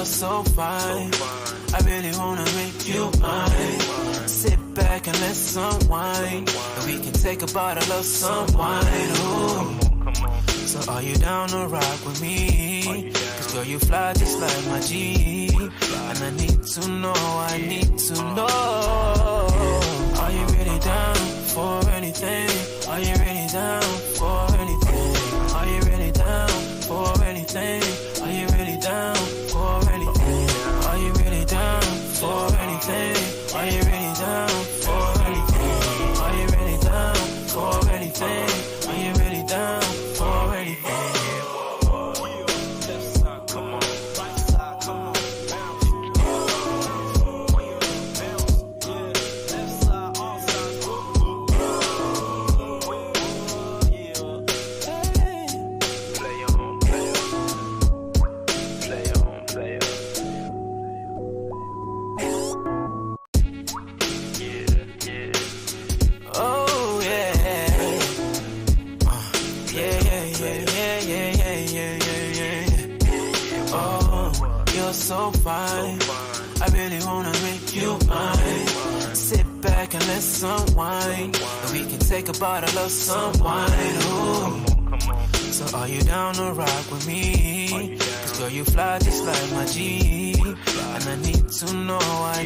you're so fine. I really wanna make you mine. Sit back and let's unwind. And we can take a bottle of some wine. Ooh. So are you down to rock with me? Cause girl, you fly just like my G. And I need to know. Are you really down for anything? Are you really down for anything? Are you really down for anything? Are you really down for anything? Are you really down for anything? Are you really down for anything? Are you really down for anything? Are you really down for anything? So fine, I really wanna make you mine. Sit back and let's unwind, and we can take a bottle of some wine. Ooh. So are you down to rock with me? Cause girl, you fly just like my G. And I need to know. Are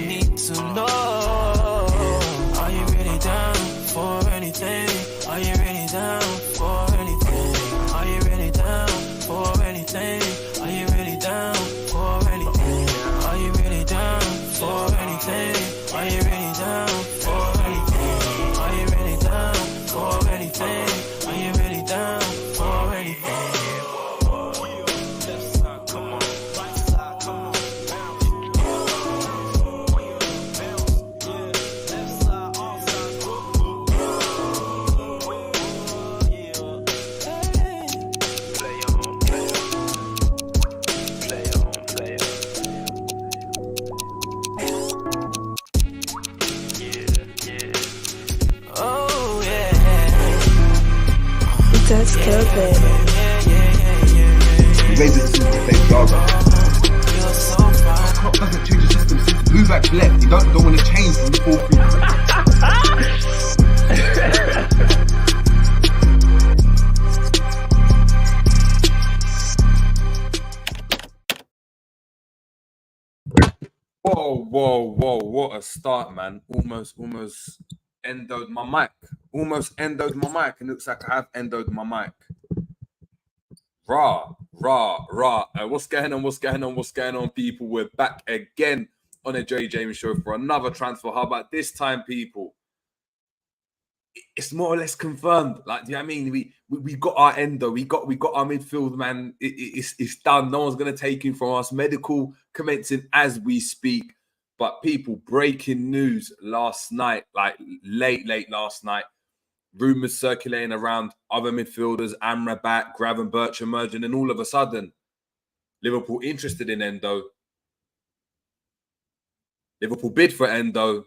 you really down for anything? Are you really down for anything? Are you really down for anything? Are you really down for anything? Are you really down for anything? Are you really down for anything? Are you really down for anything? Are you really down for anything? That's Keepin. He made the decision to play Yara. Klopp doesn't change the system. Move back left. You don't want to change from the 4-3. Whoa, what a start, man. Almost endoed my mic. Almost endoed my mic. It looks like I have endoed my mic. Rah. What's going on, people? We're back again on a J. James show for another transfer. How about this time, people? It's more or less confirmed. Like, do you know what I mean? We got our Endo. We got our midfield, man. It's done. No one's going to take him from us. Medical commencing as we speak. But people, breaking news last night, like late last night. Rumours circulating around other midfielders, Amrabat, Gravenberch emerging, and all of a sudden, Liverpool interested in Endo. Liverpool bid for Endo.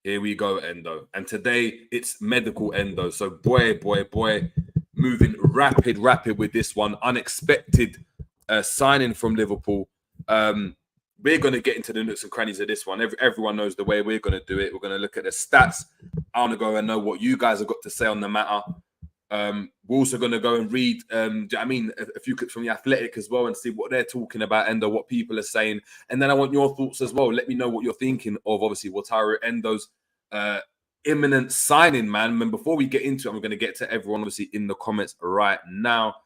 Here we go, Endo. And today, it's medical Endo. So, boy, moving rapid with this one. Unexpected signing from Liverpool. We're going to get into the nooks and crannies of this one. Everyone knows the way we're going to do it. We're going to look at the stats. I want to go and know what you guys have got to say on the matter. We're also going to go and read, a few clips from The Athletic as well and see what they're talking about, Endo, what people are saying. And then I want your thoughts as well. Let me know what you're thinking of, obviously, Wataru, Endo's imminent signing, man. And before we get into it, I'm going to get to everyone, obviously, in the comments right now.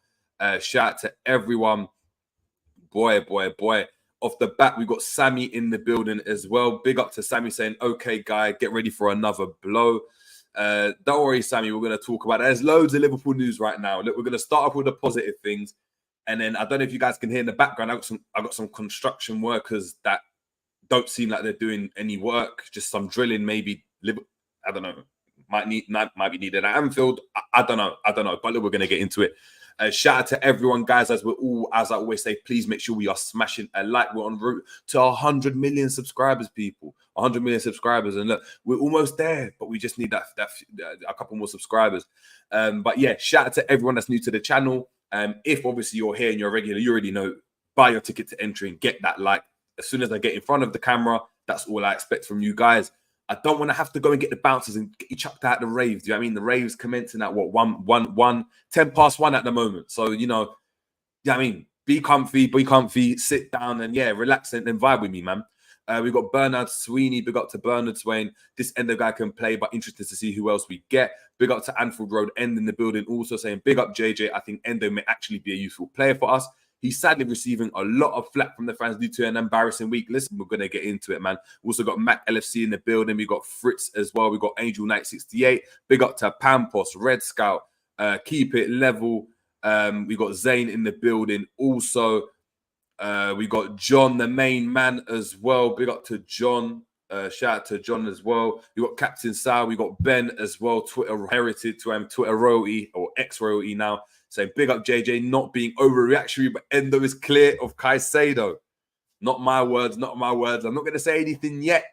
Shout out to everyone. Boy. Off the bat, we've got Sammy in the building as well. Big up to Sammy saying, okay, guy, get ready for another blow. Don't worry, Sammy, we're going to talk about it. There's loads of Liverpool news right now. Look, we're going to start off with the positive things. And then I don't know if you guys can hear in the background, I got some construction workers that don't seem like they're doing any work. Just some drilling, maybe. I don't know. Might be needed at Anfield. I don't know. But look, we're going to get into it. Shout out to everyone, guys. As I always say, please make sure we are smashing a like. We're en route to 100 million subscribers, people. 100 million subscribers, and look, we're almost there, but we just need that a couple more subscribers. But yeah, shout out to everyone that's new to the channel. If obviously you're here and you're regular, you already know buy your ticket to entry and get that like. As soon as I get in front of the camera, that's all I expect from you guys. I don't want to have to go and get the bouncers and get you chucked out the raves. Do you know what I mean? The raves commencing at what, 10 past 1 at the moment. So, you know what I mean? Be comfy, sit down and yeah, relax and vibe with me, man. We've got Bernard Sweeney. Big up to Bernard Swain. This Endo guy can play, but interested to see who else we get. Big up to Anfield Road End in the building. Also saying big up JJ. I think Endo may actually be a useful player for us. He's sadly receiving a lot of flack from the fans due to an embarrassing week. Listen, we're going to get into it, man. We also got Mac LFC in the building. We got Fritz as well. We got Angel Knight 68. Big up to Pampos, Red Scout, Keep It Level. We got Zane in the building. Also, we got John, the main man as well. Big up to John. Shout out to John as well. We got Captain Sal. We got Ben as well. Twitter heritage to him. Twitter royalty or ex-royalty now. Saying big up JJ, not being overreactionary, but Endo is clear of Caicedo. Not my words, not my words. I'm not going to say anything yet.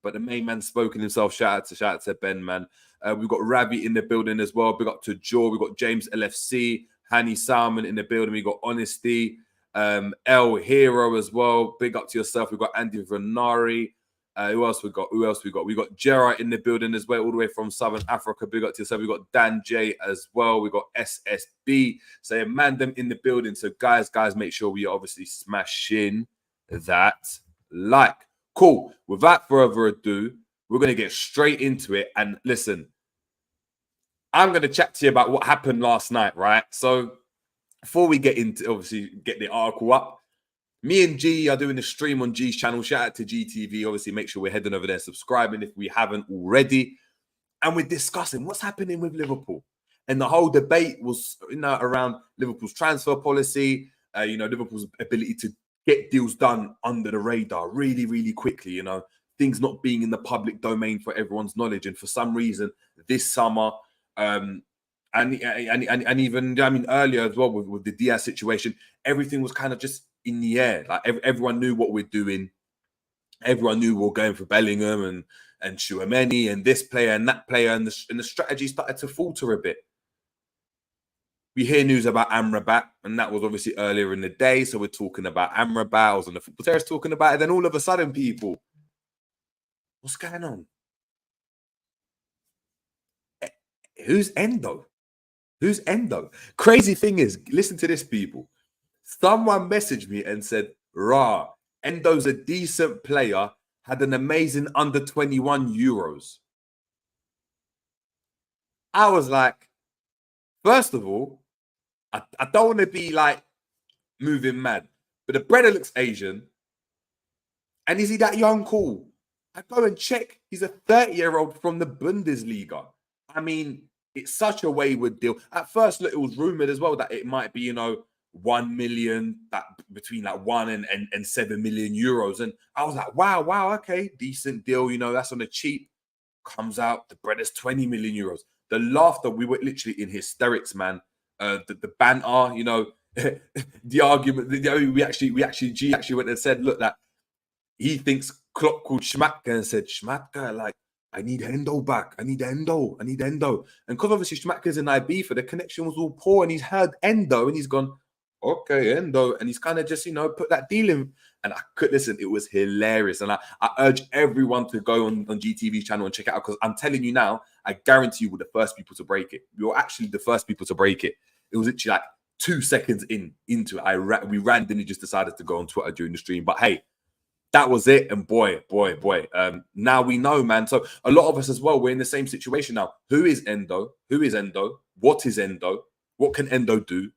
But the main man spoken himself. Shout out to Ben, man. We've got Ravi in the building as well. Big up to Joe. We've got James LFC, Hanny Salmon in the building. We've got Honesty, El Hero as well. Big up to yourself. We've got Andy Venari. Who else we got? We got Gerard in the building as well, all the way from Southern Africa. Big up to yourself. We got Dan J as well. We got SSB. So Mandem in the building. So guys, make sure we obviously smashing that like. Cool. Without further ado, we're going to get straight into it. And listen, I'm going to chat to you about what happened last night, right? So before we get into, obviously, get the article up, me and G are doing the stream on G's channel. Shout out to GTV. Obviously, make sure we're heading over there, subscribing if we haven't already. And we're discussing what's happening with Liverpool. And the whole debate was, around Liverpool's transfer policy, Liverpool's ability to get deals done under the radar really, really quickly, things not being in the public domain for everyone's knowledge. And for some reason, this summer, and even, earlier as well with the Diaz situation, everything was kind of just in the air. Like everyone knew what we're doing. Everyone knew we were going for Bellingham and Tchouaméni and this player and that player, and the strategy started to falter a bit. We hear news about Amrabat, and that was obviously earlier in the day. So we're talking about Amrabat. I was on the football terrace talking about it. Then all of a sudden, people, what's going on? Who's Endo? Who's Endo? Crazy thing is, listen to this, people. Someone messaged me and said, "Rah, Endo's a decent player, had an amazing under 21 Euros." I was like, first of all, I don't want to be like moving mad, but the brother looks Asian. And is he that young? Cool. I go and check. He's a 30-year-old from the Bundesliga. I mean, it's such a wayward deal. At first, look, it was rumored as well that it might be, 1 million, that between like 1 and 7 million euros. And I was like, wow, okay, decent deal. That's on the cheap. Comes out, the brother's 20 million euros. The laughter, we were literally in hysterics, man. The banter, the argument. G actually went and said, look, that he thinks Klopp called Schmatke and said, Schmatke, like, I need Endo back. I need Endo. And because obviously Schmatke's in IB, for the connection was all poor, and he's heard Endo and he's gone, okay, Endo. And he's kind of just, put that deal in. And I could listen, it was hilarious. And I urge everyone to go on GTV's channel and check it out, because I'm telling you now, I guarantee you we're the first people to break it. We were actually the first people to break it. It was literally like 2 seconds into it. We randomly just decided to go on Twitter during the stream. But hey, that was it. And boy. Now we know, man. So a lot of us as well, we're in the same situation now. Who is Endo? What is Endo? What can Endo do?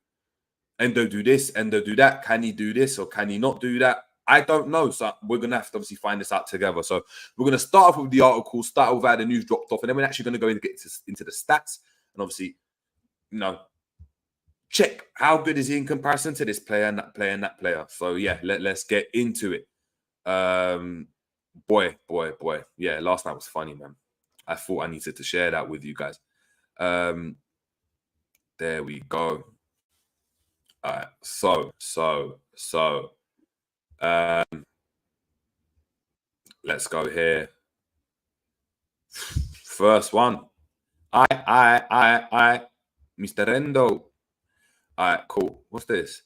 Endo do this, Endo do that. Can he do this or can he not do that? I don't know. So we're going to have to obviously find this out together. So we're going to start off with the article, start with how the news dropped off, and then we're actually going to go and get into the stats and obviously, check how good is he in comparison to this player and that player and that player. So yeah, let's get into it. Boy. Yeah, last night was funny, man. I thought I needed to share that with you guys. There we go. All right, so let's go here. First one. I Mr. Endo. All right, cool. What's this?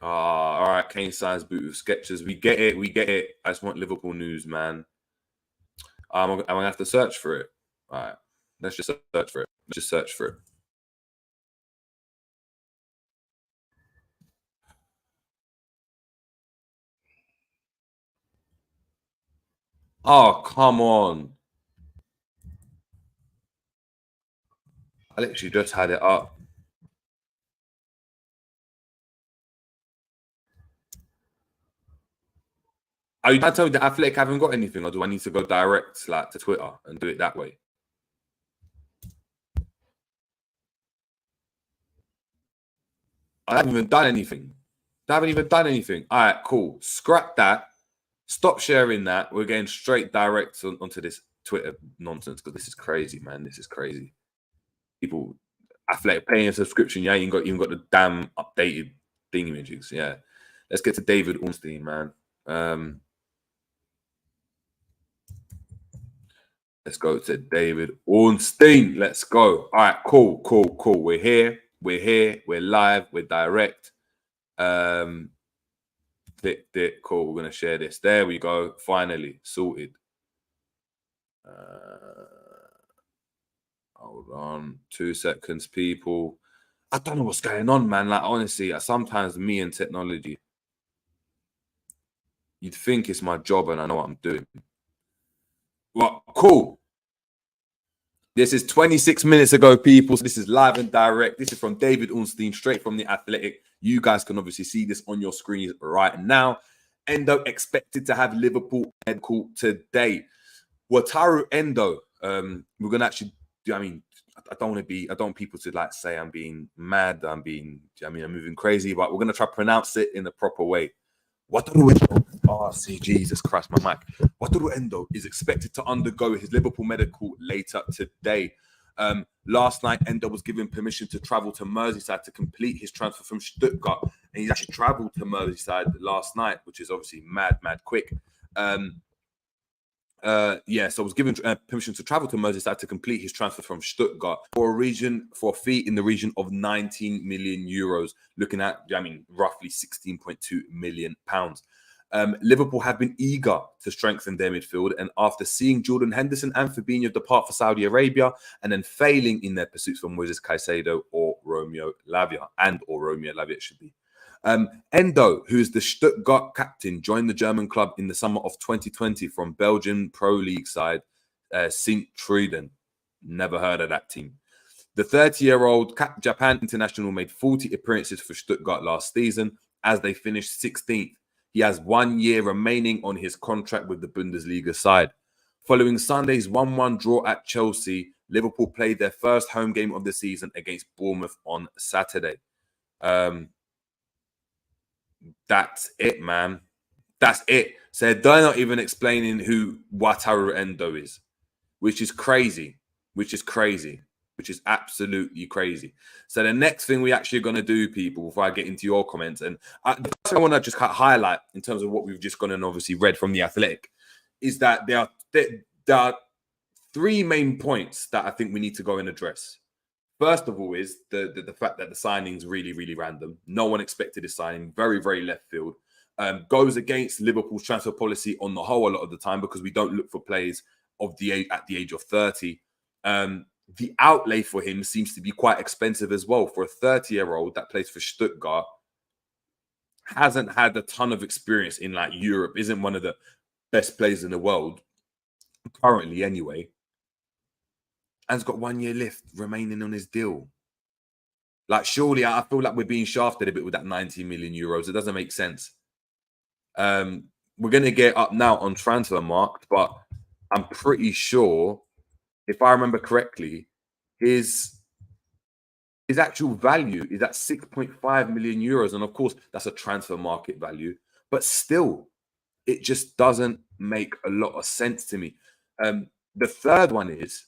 All right, Kane signs boot with Skechers. We get it. We get it. I just want Liverpool news, man. I'm gonna have to search for it. All right, let's just search for it. Let's just search for it. Oh, come on. I literally just had it up. Are you trying to tell me that Athletic haven't got anything, or do I need to go direct like to Twitter and do it that way? I haven't even done anything. They haven't even done anything. All right, cool. Scrap that. Stop sharing that. We're getting straight direct onto this Twitter nonsense because this is crazy, man. This is crazy. People, Athletic paying a subscription. Yeah, you ain't even got the damn updated thing images. Yeah. Let's get to David Ornstein, man. Let's go to David Ornstein. Let's go. All right, cool. We're here. We're live. We're direct. Click. Cool. We're gonna share this. There we go. Finally sorted. Hold on. 2 seconds, people. I don't know what's going on, man. Like honestly, sometimes me and technology, you'd think it's my job and I know what I'm doing. Well, cool. This is 26 minutes ago, people. So this is live and direct. This is from David Ornstein, straight from the Athletic. You guys can obviously see this on your screens right now. Endo expected to have Liverpool medical today. Wataru Endo. We're gonna actually. I mean, I don't want people to like say I'm being mad. I'm moving crazy. But we're gonna try to pronounce it in the proper way. Wataru Endo. Oh, see, Jesus Christ, my mic. Wataru Endo is expected to undergo his Liverpool medical later today. Last night, Endo was given permission to travel to Merseyside to complete his transfer from Stuttgart. And he's actually traveled to Merseyside last night, which is obviously mad quick. So I was given permission to travel to Merseyside to complete his transfer from Stuttgart for a fee in the region of 19 million euros, looking at, roughly 16.2 million pounds. Liverpool have been eager to strengthen their midfield, and after seeing Jordan Henderson and Fabinho depart for Saudi Arabia and then failing in their pursuits for Moises Caicedo or Romeo Lavia, it should be. Endo, who is the Stuttgart captain, joined the German club in the summer of 2020 from Belgian Pro League side St. Truiden. Never heard of that team. The 30-year-old Japan international made 40 appearances for Stuttgart last season as they finished 16th. He has 1 year remaining on his contract with the Bundesliga side. Following Sunday's 1-1 draw at Chelsea, Liverpool played their first home game of the season against Bournemouth on Saturday. That's it, man. That's it. So they're not even explaining who Wataru Endo is, which is crazy. Which is absolutely crazy. So the next thing we actually are going to do, people, before I get into your comments, and the first thing I want to just highlight in terms of what we've just gone and obviously read from the Athletic, is that there are 3 main points that I think we need to go and address. First of all is the fact that the signing's really, really random. No one expected this signing. Very, very left field. Goes against Liverpool's transfer policy on the whole a lot of the time because we don't look for players at the age of 30. The outlay for him seems to be quite expensive as well. For a 30-year-old that plays for Stuttgart, hasn't had a ton of experience in like Europe, isn't one of the best players in the world, currently anyway, and's got 1 year left remaining on his deal. Like, surely I feel like we're being shafted a bit with that 90 million euros. It doesn't make sense. We're going to get up now on Transfermarkt, but I'm pretty sure, if I remember correctly, his actual value is at 6.5 million euros. And of course, that's a transfer market value. But still, it just doesn't make a lot of sense to me. The third one is,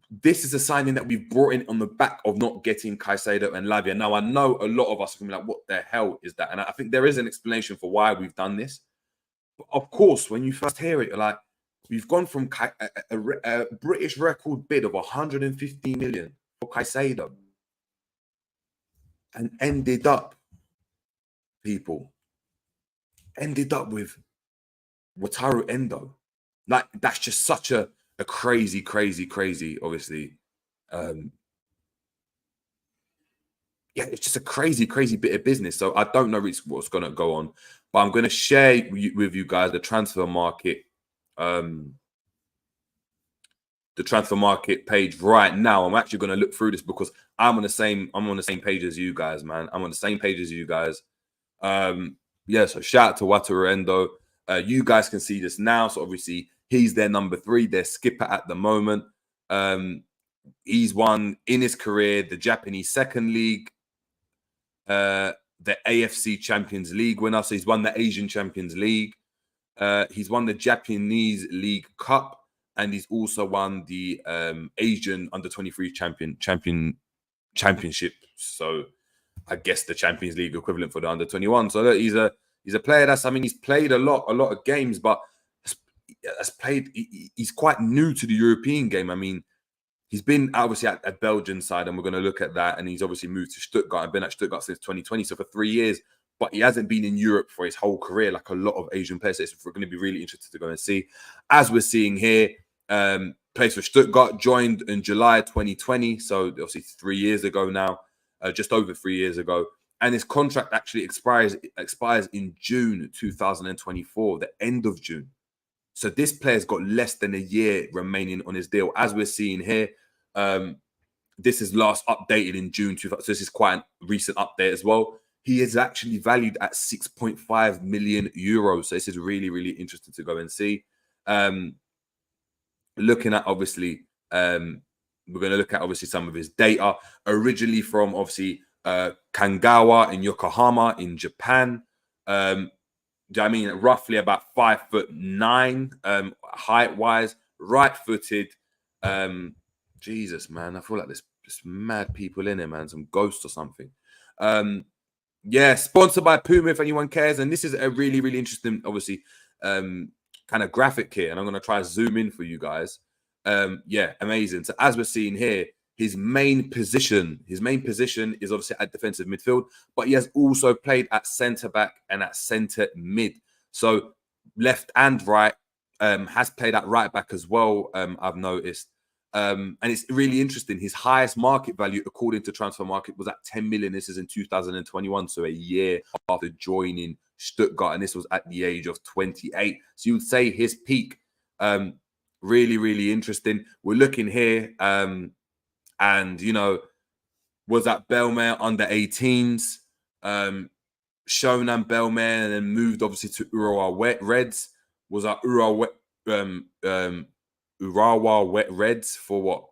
this is a signing that we've brought in on the back of not getting Caicedo and Lavia. Now, I know a lot of us are going to be like, what the hell is that? And I think there is an explanation for why we've done this. But of course, when you first hear it, you're like, we've gone from a British record bid of 150 million for Caicedo and ended up people ended up with Wataru Endo. Like, that's just such a crazy, obviously. Yeah, it's just a crazy bit of business. So I don't know what's going to go on, but I'm going to share with you guys the transfer market, the transfer market page right now. I'm actually going to look through this because I'm on the same page as you guys, man. I'm on the same page as you guys. Yeah, so shout out to Wataru Endo. You guys can see this now. So obviously he's their number 3, their skipper at the moment. He's won in his career the Japanese Second League, the AFC Champions League winner. So he's won the Asian Champions League. He's won the Japanese League Cup, and he's also won the Asian Under-23 championship. So I guess the Champions League equivalent for the Under-21. So look, he's a player that's, I mean, he's played a lot of games, but he's quite new to the European game. I mean, he's been obviously at a Belgian side, and we're going to look at that. And he's obviously moved to Stuttgart and been at Stuttgart since 2020, so for 3 years. But he hasn't been in Europe for his whole career, like a lot of Asian players. So we're going to be really interested to go and see. As we're seeing here, plays for Stuttgart, joined in July 2020, so obviously 3 years ago now, just over 3 years ago. And his contract actually expires in June 2024, the end of June. So this player's got less than a year remaining on his deal. As we're seeing here, this is last updated in June 2000. So this is quite a recent update as well. He is actually valued at 6.5 million euros. So this is really interesting to go and see. Looking at, obviously, we're going to look at obviously some of his data. Originally from obviously Kanagawa in Yokohama in Japan. I mean, roughly about 5'9" height wise, right-footed. Jesus, man, I feel like there's just mad people in here, man. Some ghosts or something. Yeah, sponsored by Puma, if anyone cares. And this is a really interesting, obviously, kind of graphic here. And I'm going to try to zoom in for you guys. Yeah, amazing. So as we're seeing here, his main position is obviously at defensive midfield, but he has also played at centre back and at centre mid. So left and right, has played at right back as well. I've noticed. And it's really interesting. His highest market value, according to Transfer Market, was at 10 million. This is in 2021, so a year after joining Stuttgart, and this was at the age of 28. So you would say his peak, really interesting. We're looking here, and you know, was at Belmare under 18s, Shonan Belmare, and then moved obviously to Urawa Wet Reds. Was at Urawa Wet Reds for what,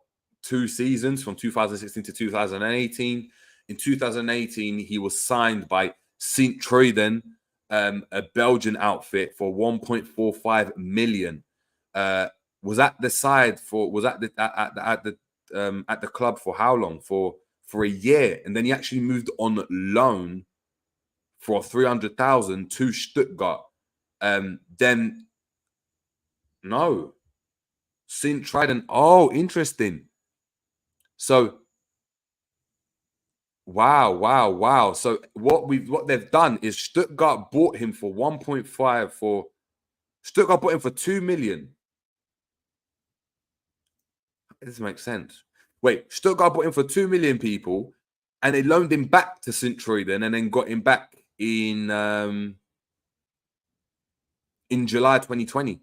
2 seasons, from 2016 to 2018. In 2018, he was signed by Sint-Truiden, a Belgian outfit, for 1.45 million. Was at the side for at the club for how long? For a year, and then he actually moved on loan for 300,000 to Stuttgart. Then no. Sint-Truiden. Oh, interesting. So, wow. So what they've done is Stuttgart bought him for 1.5 Stuttgart bought him for 2 million. It doesn't make sense. Wait, Stuttgart bought him for 2 million, people, and they loaned him back to Sint-Truiden and then got him back in July 2020.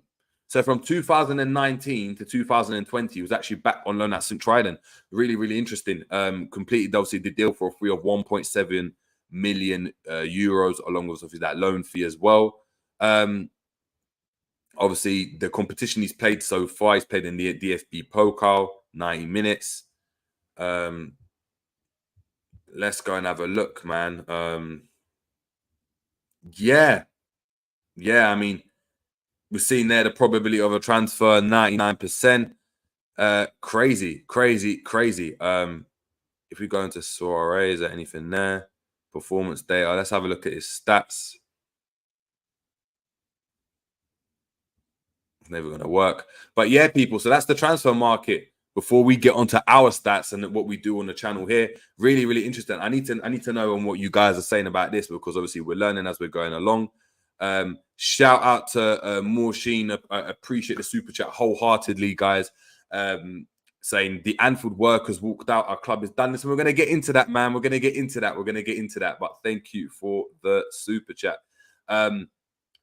So from 2019 to 2020, he was actually back on loan at Sint-Truiden. Really interesting. Completed obviously the deal for a fee of 1.7 million euros, along with obviously that loan fee as well. Obviously, the competition he's played so far, he's played in the DFB Pokal, 90 minutes. Let's go and have a look, man. Yeah. I mean, we're seeing there the probability of a transfer, 99%. Crazy. If we go into Soiree, is there anything there? Performance data. Let's have a look at his stats. It's never going to work. But yeah, people, so that's the transfer market. before we get onto our stats and what we do on the channel here, really, really interesting. I need to know on what you guys are saying about this, because obviously we're learning as we're going along. Shout out to Morsheen. I appreciate the super chat wholeheartedly, guys. Saying the Anfield workers walked out. Our club is done. Listen, we're going to get into that, man. We're going to get into that. But thank you for the super chat.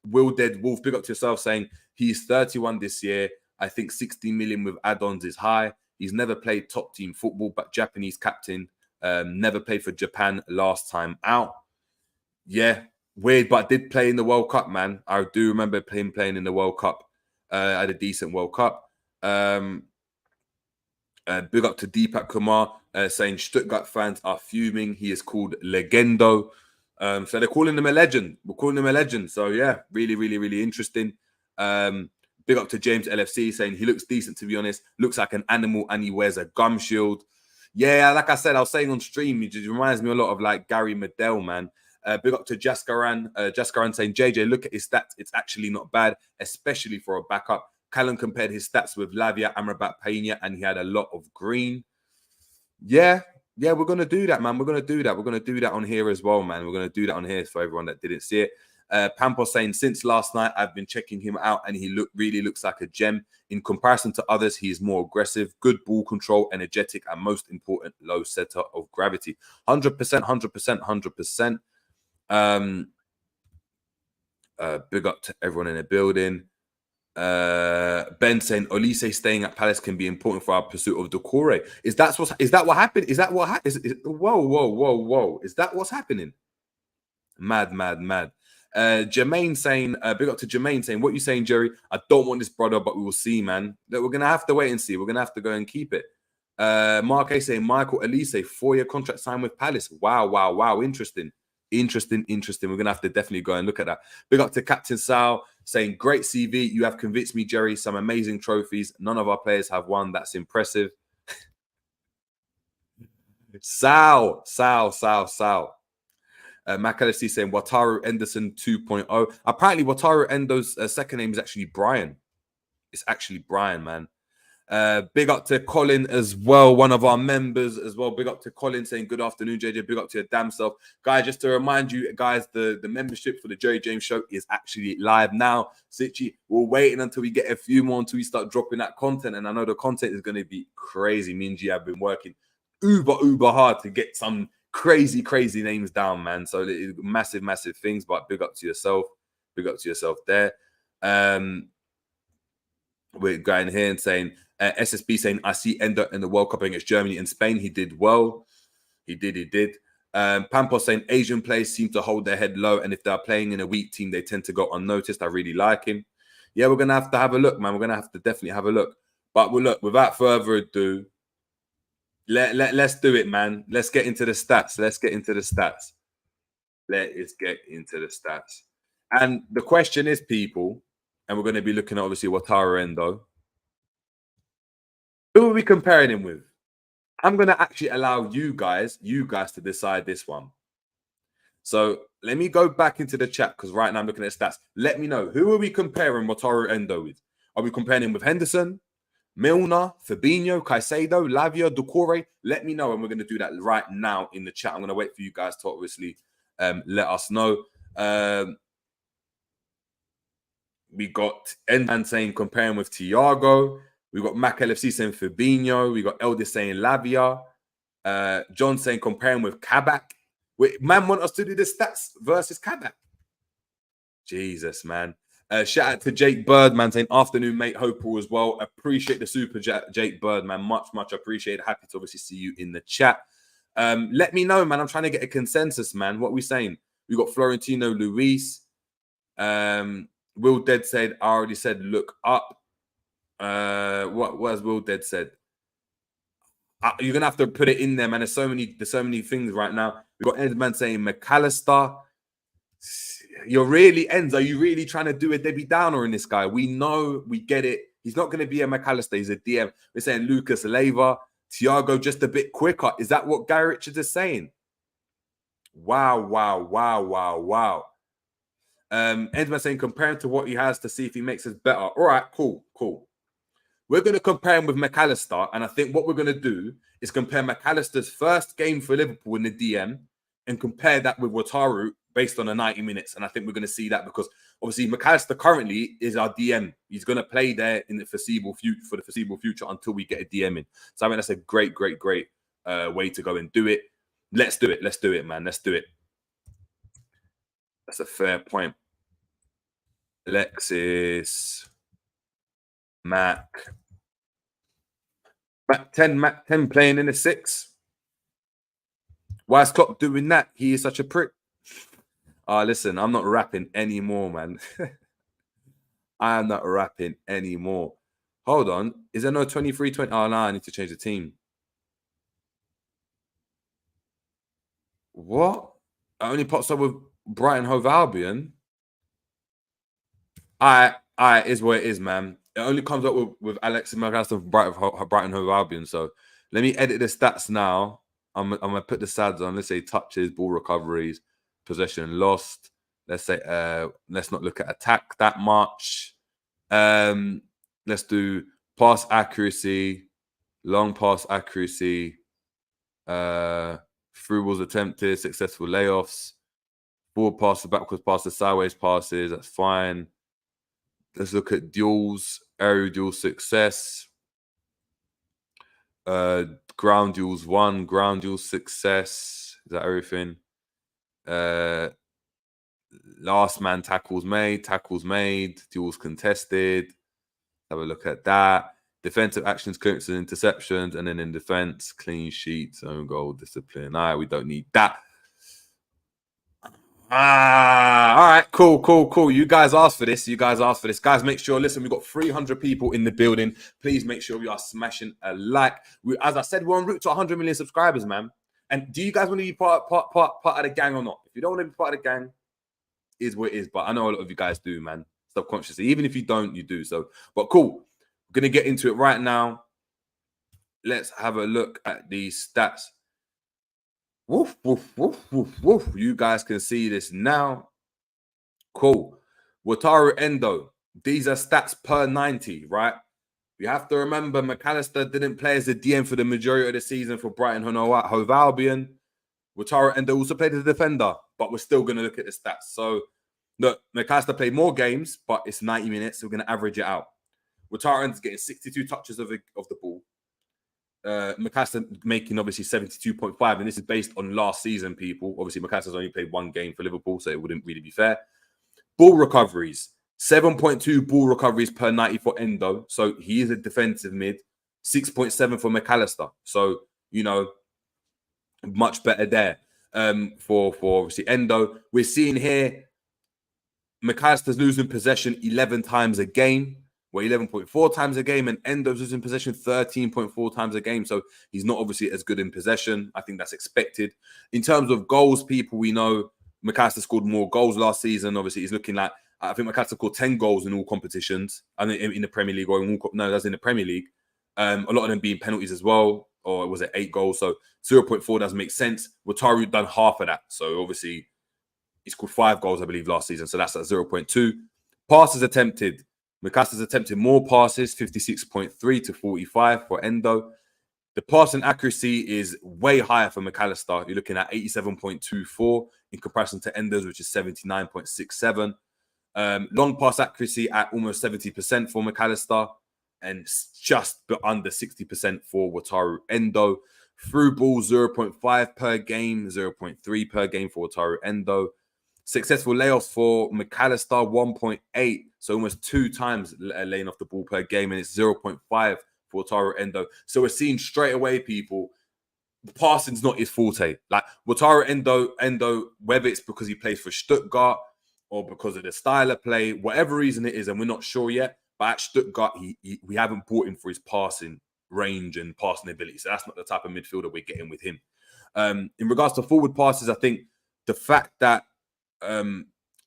Will Dead Wolf, big up to yourself, saying he's 31 this year. I think 60 million with add-ons is high. He's never played top team football, but Japanese captain. Never played for Japan last time out. Yeah, weird, but did play in the World Cup, man. I do remember him playing in the World Cup. Had a decent World Cup. Big up to Deepak Kumar, saying Stuttgart fans are fuming. He is called Legendo. So they're calling him a legend. We're calling him a legend. So yeah, really, really, really interesting. Big up to James LFC, saying he looks decent, to be honest. Looks like an animal and he wears a gum shield. Yeah, like I said, I was saying on stream, it just reminds me a lot of like Gary Medel, man. Big up to Jaskaran. Jaskaran saying, JJ, look at his stats. It's actually not bad, especially for a backup. Callum compared his stats with Lavia, Amrabat, Pena, and he had a lot of green. Yeah, we're going to do that, man. We're going to do that. We're going to do that on here as well, man. We're going to do that on here for everyone that didn't see it. Pampos saying, since last night, I've been checking him out and he really looks like a gem. In comparison to others, he is more aggressive, good ball control, energetic, and most important, low center of gravity. 100%. Big up to everyone in the building. Ben saying Olise staying at Palace can be important for our pursuit of Doucouré. Is that what happened? Is that what happened? Whoa. Is that what's happening? Mad. Jermaine saying, big up to Jermaine saying, what you saying, Jerry? I don't want this brother, but we will see, man. We're gonna have to wait and see. We're gonna have to go and keep it. Mark A saying Michael Olise, 4-year contract signed with Palace. Wow. Interesting. We're gonna have to definitely go and look at that. Big up to Captain Sal saying, great CV. You have convinced me, Jerry. Some amazing trophies. None of our players have won. That's impressive. Sal. McAllister saying Wataru Henderson 2.0. Apparently, Wataru Endo's second name is actually Brian. It's actually Brian, man. Big up to Colin as well, one of our members as well. Big up to Colin saying good afternoon, JJ. Big up to your damn self. Guys, just to remind you, guys, the membership for the Jerry James Show is actually live now. Sitchy, we're waiting until we get a few more until we start dropping that content. And I know the content is going to be crazy. Me and G have been working uber hard to get some crazy names down, man. So massive things, but big up to yourself. Big up to yourself there. We're going here and saying SSB saying I see Endo in the World Cup against Germany and Spain. He did well. He did. Pampos saying Asian players seem to hold their head low, and if they're playing in a weak team, they tend to go unnoticed. I really like him. Yeah, we're gonna have to have a look, man. We're gonna have to definitely have a look. But we'll look. Without further ado, let's do it, man. Let's get into the stats. And the question is, people, and we're going to be looking at obviously Wataru Endo. Who are we comparing him with? I'm going to actually allow you guys to decide this one. So let me go back into the chat because right now I'm looking at stats. Let me know, who are we comparing Wataru Endo with? Are we comparing him with Henderson, Milner, Fabinho, Caicedo, Lavia, Doucouré? Let me know, and we're going to do that right now in the chat. I'm going to wait for you guys to obviously let us know. We got Endan saying comparing with Thiago. We got Mac LFC saying Fabinho. We got Eldis saying Lavia. John saying comparing with Kabak. Wait, man want us to do the stats versus Kabak. Jesus, man. Shout out to Jake Birdman saying afternoon, mate. Hope all as well. Appreciate the super Jake Birdman. Much appreciated. Happy to obviously see you in the chat. Let me know, man. I'm trying to get a consensus, man. What are we saying? We got Florentino Luis. Will Dead said, I already said look up. What has Will Dead said? You're gonna have to put it in there, man. There's so many things right now. We got Endman saying McAllister. You're really Ends. Are you really trying to do a Debbie Downer in this guy? We know, we get it. He's not going to be a McAllister. He's a DM. We're saying Lucas Leiva, Thiago just a bit quicker. Is that what Gary Richards is saying? Wow. Endman saying comparing to what he has to see if he makes us better. All right, cool. We're going to compare him with McAllister. And I think what we're going to do is compare McAllister's first game for Liverpool in the DM and compare that with Wataru based on the 90 minutes. And I think we're going to see that because obviously McAllister currently is our DM. He's going to play there in the foreseeable future until we get a DM in. So I mean, that's a great way to go and do it. Let's do it, man. Let's do it. That's a fair point. Alexis, Mac 10 playing in the 6. Why is Klopp doing that? He is such a prick. Listen, I'm not rapping anymore, man. I am not rapping anymore. Hold on. Is there no 23-20? Oh, no, I need to change the team. What? It only pops up with Brighton Hove Albion. Is what it is, man. It only comes up with Alexis McAllister for Brighton Hove Albion. So let me edit the stats now. I'm gonna put the sads on. Let's say touches, ball recoveries, possession lost. Let's say let's not look at attack that much. Let's do pass accuracy, long pass accuracy, through balls attempted, successful layoffs, forward passes, backwards passes, sideways passes. That's fine. Let's look at duels, aerial duel success, ground duels 1, ground duel success. Is that everything? Last man tackles made, duels contested. Have a look at that. Defensive actions, clearances, and interceptions, and then in defense, clean sheets, own goal, discipline. We don't need that. All right, cool. You guys asked for this. Guys, make sure, listen, we've got 300 people in the building. Please make sure we are smashing a like. As I said, we're en route to 100 million subscribers, man. And do you guys want to be part of the gang or not? If you don't want to be part of the gang, is what it is. But I know a lot of you guys do, man, subconsciously. Even if you don't, you do. So, but cool. We're going to get into it right now. Let's have a look at these stats. Woof. You guys can see this now. Cool. Wataru, Endo. These are stats per 90, right? You have to remember McAllister didn't play as a DM for the majority of the season for Brighton Hove Albion. Wataru, Endo also played as a defender, but we're still going to look at the stats. So, look, McAllister played more games, but it's 90 minutes, so we're going to average it out. Wataru Endo's getting 62 touches of the ball. McAllister making obviously 72.5, and this is based on last season, people. Obviously, McAllister's only played 1 game for Liverpool, so it wouldn't really be fair. Ball recoveries, 7.2 ball recoveries per 90 for Endo. So he is a defensive mid. 6.7 for McAllister. So, you know, much better there for obviously Endo. We're seeing here McAllister's losing possession 11 times a game. 11.4 times a game, and Endo's losing possession 13.4 times a game. So he's not obviously as good in possession. I think that's expected. In terms of goals, people, we know McAllister scored more goals last season. Obviously, he's looking like, I think McAllister scored 10 goals in all competitions. I mean, in the Premier League, that's in the Premier League. A lot of them being penalties as well, or was it 8 goals? So 0.4 doesn't make sense. Wataru done half of that. So obviously, he scored 5 goals, I believe, last season. So that's at 0.2. Passes attempted. McAllister's attempted more passes, 56.3 to 45 for Endo. The passing accuracy is way higher for McAllister. You're looking at 87.24 in comparison to Endo's, which is 79.67. Long pass accuracy at almost 70% for McAllister and just under 60% for Wataru Endo. Through ball, 0.5 per game, 0.3 per game for Wataru Endo. Successful layoffs for McAllister, 1.8. So almost 2 times laying off the ball per game. And it's 0.5 for Wataru Endo. So we're seeing straight away, people, the passing's not his forte. Like Wataru Endo, whether it's because he plays for Stuttgart or because of the style of play, whatever reason it is, and we're not sure yet, but at Stuttgart, we haven't bought him for his passing range and passing ability. So that's not the type of midfielder we're getting with him. In regards to forward passes, I think the fact that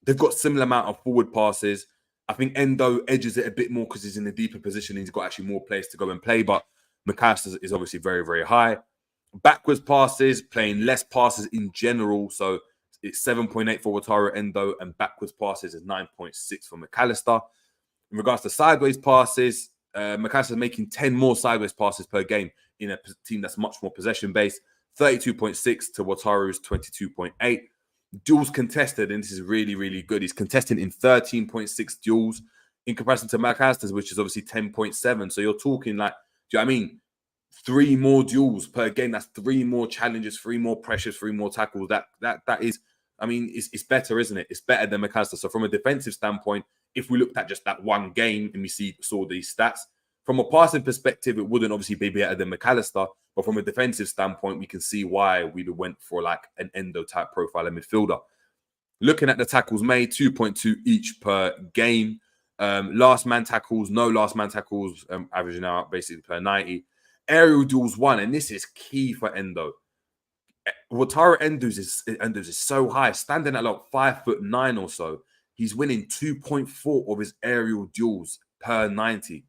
they've got similar amount of forward passes. I think Endo edges it a bit more because he's in a deeper position and he's got actually more place to go and play. But McAllister is obviously very, very high. Backwards passes, playing less passes in general. So it's 7.8 for Wataru Endo and backwards passes is 9.6 for McAllister. In regards to sideways passes, McAllister's making 10 more sideways passes per game in a team that's much more possession-based. 32.6 to Wataru's 22.8. Duels contested, and this is really, really good. He's contesting in 13.6 duels in comparison to McAllister's, which is obviously 10.7. So you're talking like, do you know what I mean? 3 more duels per game. That's 3 more challenges, 3 more pressures, 3 more tackles. That is, I mean, it's better, isn't it? It's better than McAllister. So from a defensive standpoint, if we looked at just that one game and we saw these stats, from a passing perspective, it wouldn't obviously be better than McAllister. But from a defensive standpoint, we can see why we went for like an Endo type profile of midfielder. Looking at the tackles made, 2.2 each per game. Last man tackles, no last man tackles, averaging out basically per 90. Aerial duels won, and this is key for Endo. Wataru Endo's is so high, standing at like 5'9" or so. He's winning 2.4 of his aerial duels per 90.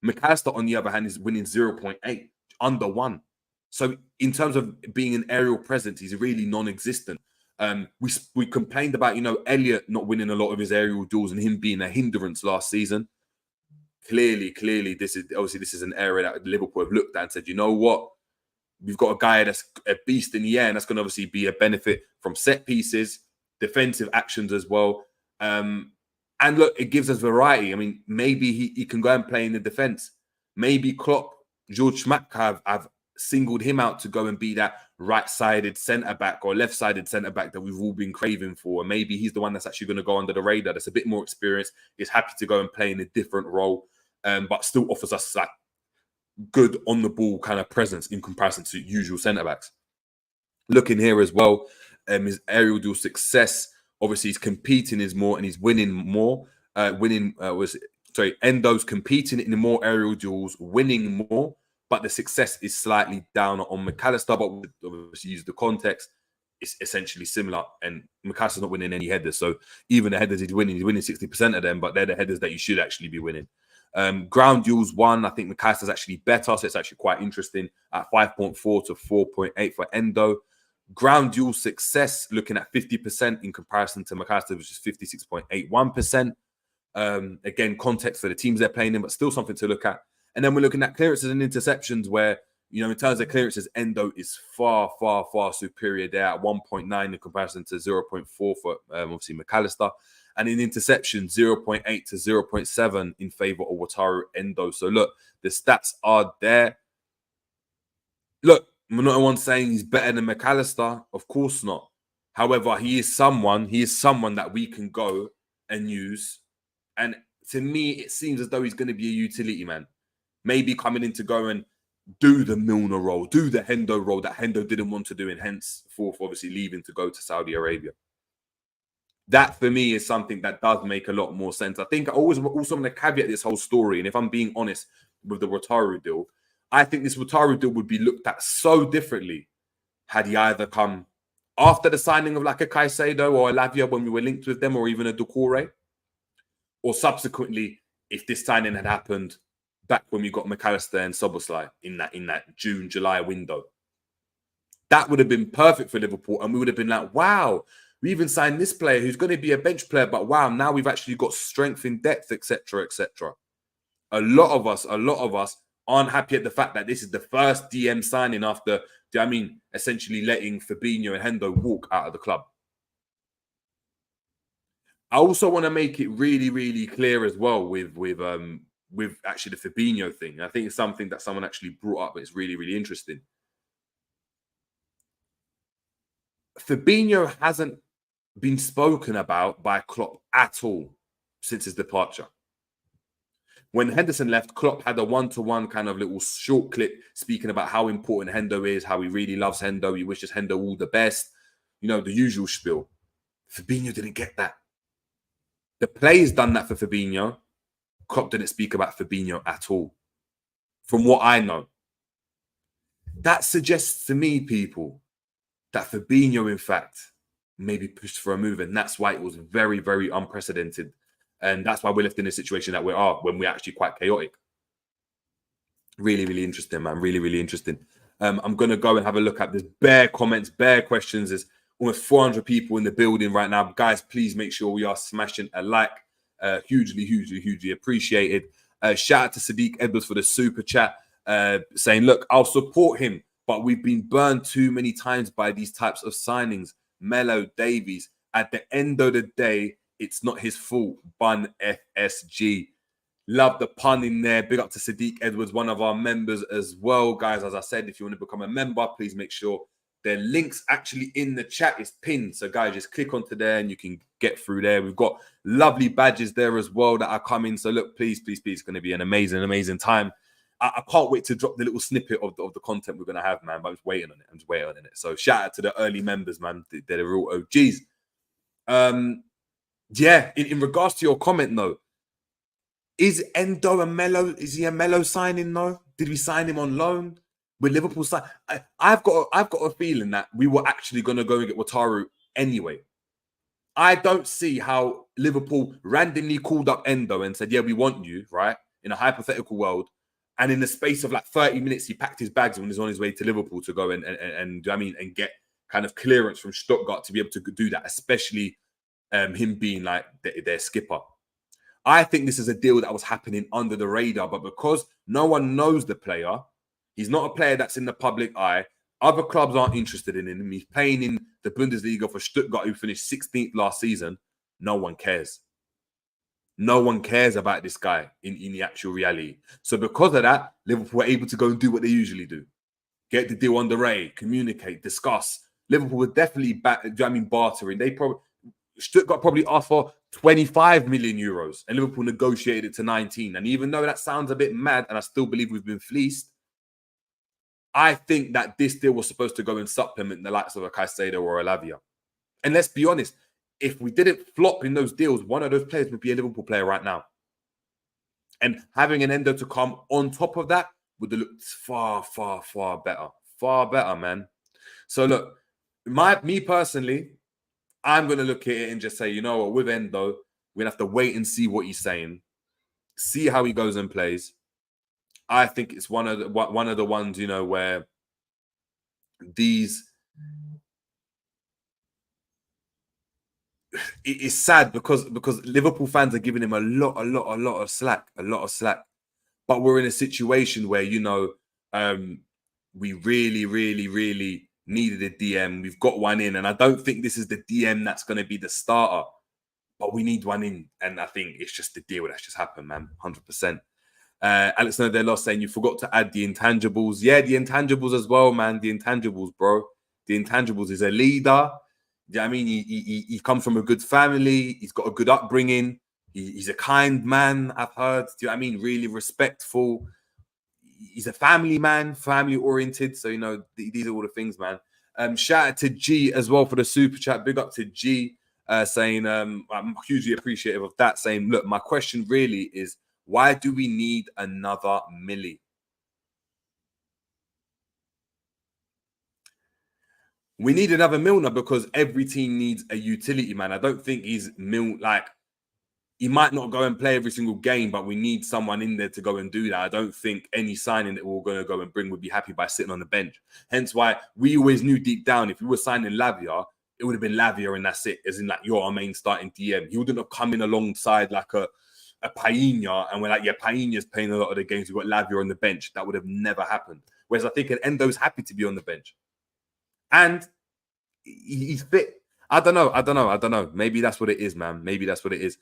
McAllister, on the other hand, is winning 0.8, under 1. So in terms of being an aerial presence, he's really non-existent. We complained about, Elliott not winning a lot of his aerial duels and him being a hindrance last season. Clearly, this is an area that Liverpool have looked at and said, you know what? We've got a guy that's a beast in the air, and that's going to obviously be a benefit from set pieces, defensive actions as well. And look, it gives us variety. I mean, maybe he can go and play in the defense. Maybe Klopp, George Schmack have singled him out to go and be that right-sided centre-back or left-sided centre-back that we've all been craving for. And maybe he's the one that's actually going to go under the radar, that's a bit more experienced, is happy to go and play in a different role, but still offers us that good on-the-ball kind of presence in comparison to usual centre-backs. Looking here as well, his aerial duel success, obviously he's competing is more and he's winning more. Endo's competing in more aerial duels, winning more, but the success is slightly down on McAllister. But obviously, use the context, it's essentially similar. And McAllister's not winning any headers, so even the headers he's winning 60% of them, but they're the headers that you should actually be winning. Ground duels won. I think McAllister's actually better, so it's actually quite interesting at 5.4 to 4.8 for Endo. Ground duel success, looking at 50% in comparison to McAllister, which is 56.81%. Again, context for the teams they're playing in, but still something to look at. And then we're looking at clearances and interceptions where, in terms of clearances, Endo is far, far, far superior there at 1.9 in comparison to 0.4 for obviously McAllister. And in interception, 0.8 to 0.7 in favor of Wataru Endo. So look, the stats are there. Look, I'm not one saying he's better than McAllister. Of course not. However, he is someone that we can go and use. And to me, it seems as though he's going to be a utility man. Maybe coming in to go and do the Milner role, do the Hendo role that Hendo didn't want to do, and henceforth obviously leaving to go to Saudi Arabia. That for me is something that does make a lot more sense. I think I also want to caveat this whole story, and if I'm being honest with the Wataru deal, I think this Wataru deal would be looked at so differently had he either come after the signing of like a Caicedo or a Lavia when we were linked with them, or even a Doucouré, or subsequently if this signing had happened back when we got McAllister and Szoboszlai in that June, July window. That would have been perfect for Liverpool, and we would have been like, wow, we even signed this player who's going to be a bench player, but wow, now we've actually got strength in depth, etc., etc. A lot of us aren't happy at the fact that this is the first DM signing after, essentially letting Fabinho and Endo walk out of the club. I also want to make it really, really clear as well with actually the Fabinho thing. I think it's something that someone actually brought up, but it's really, really interesting. Fabinho hasn't been spoken about by Klopp at all since his departure. When Henderson left, Klopp had a one-to-one kind of little short clip speaking about how important Hendo is, how he really loves Hendo, he wishes Hendo all the best, the usual spiel. Fabinho didn't get that. The players done that for Fabinho. Klopp didn't speak about Fabinho at all, from what I know. That suggests to me, people, that Fabinho, in fact, maybe pushed for a move, and that's why it was very, very unprecedented. And that's why we're left in the situation that we are when we're actually quite chaotic. Really, really interesting, man. Really, really interesting. I'm going to go and have a look at this. Bare comments, bare questions. There's almost 400 people in the building right now. Guys, please make sure we are smashing a like. Hugely, hugely, hugely appreciated. Shout out to Sadiq Edwards for the super chat, saying, look, I'll support him, but we've been burned too many times by these types of signings. Mello, Davies. At the end of the day, it's not his fault. Bun FSG. Love the pun in there. Big up to Sadiq Edwards, one of our members as well. Guys, as I said, if you want to become a member, please make sure the link's actually in the chat. It's pinned. So, guys, just click onto there and you can get through there. We've got lovely badges there as well that are coming. So, look, please, please, please, it's going to be an amazing, amazing time. I can't wait to drop the little snippet of the content we're going to have, man. But I'm just waiting on it. I'm just waiting on it. So, shout out to the early members, man. They're the real OGs. Yeah, in regards to your comment, though, is Endo a Mello? Is he a Mello signing? No, did we sign him on loan? With Liverpool sign, I've got a feeling that we were actually going to go and get Wataru anyway. I don't see how Liverpool randomly called up Endo and said, "Yeah, we want you," right? In a hypothetical world, and in the space of like 30 minutes, he packed his bags and was on his way to Liverpool to go and get kind of clearance from Stuttgart to be able to do that, especially him being like their skipper. I think this is a deal that was happening under the radar, but because no one knows the player, he's not a player that's in the public eye. Other clubs aren't interested in him. He's playing in the Bundesliga for Stuttgart, who finished 16th last season. No one cares. No one cares about this guy in the actual reality. So because of that, Liverpool were able to go and do what they usually do. Get the deal underway, communicate, discuss. Liverpool were definitely bartering. Stuttgart probably offer 25 million euros and Liverpool negotiated it to 19. And even though that sounds a bit mad, and I still believe we've been fleeced, I think that this deal was supposed to go and supplement the likes of a Caicedo or a Lavia. And let's be honest, if we didn't flop in those deals, one of those players would be a Liverpool player right now. And having an Endo to come on top of that would have looked far, far, far better. Far better, man. So look, me personally, I'm going to look at it and just say, you know what, with Endo, we're going to have to wait and see what he's saying, see how he goes and plays. I think it's one of the ones, you know, where these... It is sad because Liverpool fans are giving him a lot of slack. But we're in a situation where, you know, we really needed a DM. We've got one in, and I don't think this is the DM that's going to be the starter, but we need one in, and I think it's just the deal that's just happened, man. 100%. Alex Nodelos saying you forgot to add the intangibles. Yeah, the intangibles as well, man. The intangibles, bro. The intangibles is a leader. Yeah, I mean, he comes from a good family. He's got a good upbringing. He's a kind man, I've heard. Do you know what I mean? Really respectful. He's a family man, family oriented. So, you know, these are all the things, man. Shout out to G as well for the super chat. Big up to G saying, I'm hugely appreciative of that. Saying, look, my question really is, why do we need another Millie? We need another Milner because every team needs a utility man. I don't think he's he might not go and play every single game, but we need someone in there to go and do that. I don't think any signing that we're going to go and bring would be happy by sitting on the bench. Hence why we always knew deep down, if we were signing Lavia, it would have been Lavia and that's it. As in, like, you're our main starting DM. He wouldn't have come in alongside like a Painha and we're like, yeah, Painha's playing a lot of the games. We've got Lavia on the bench. That would have never happened. Whereas I think an Endo's happy to be on the bench. And he's fit. I don't know. Maybe that's what it is, man. Maybe that's what it is.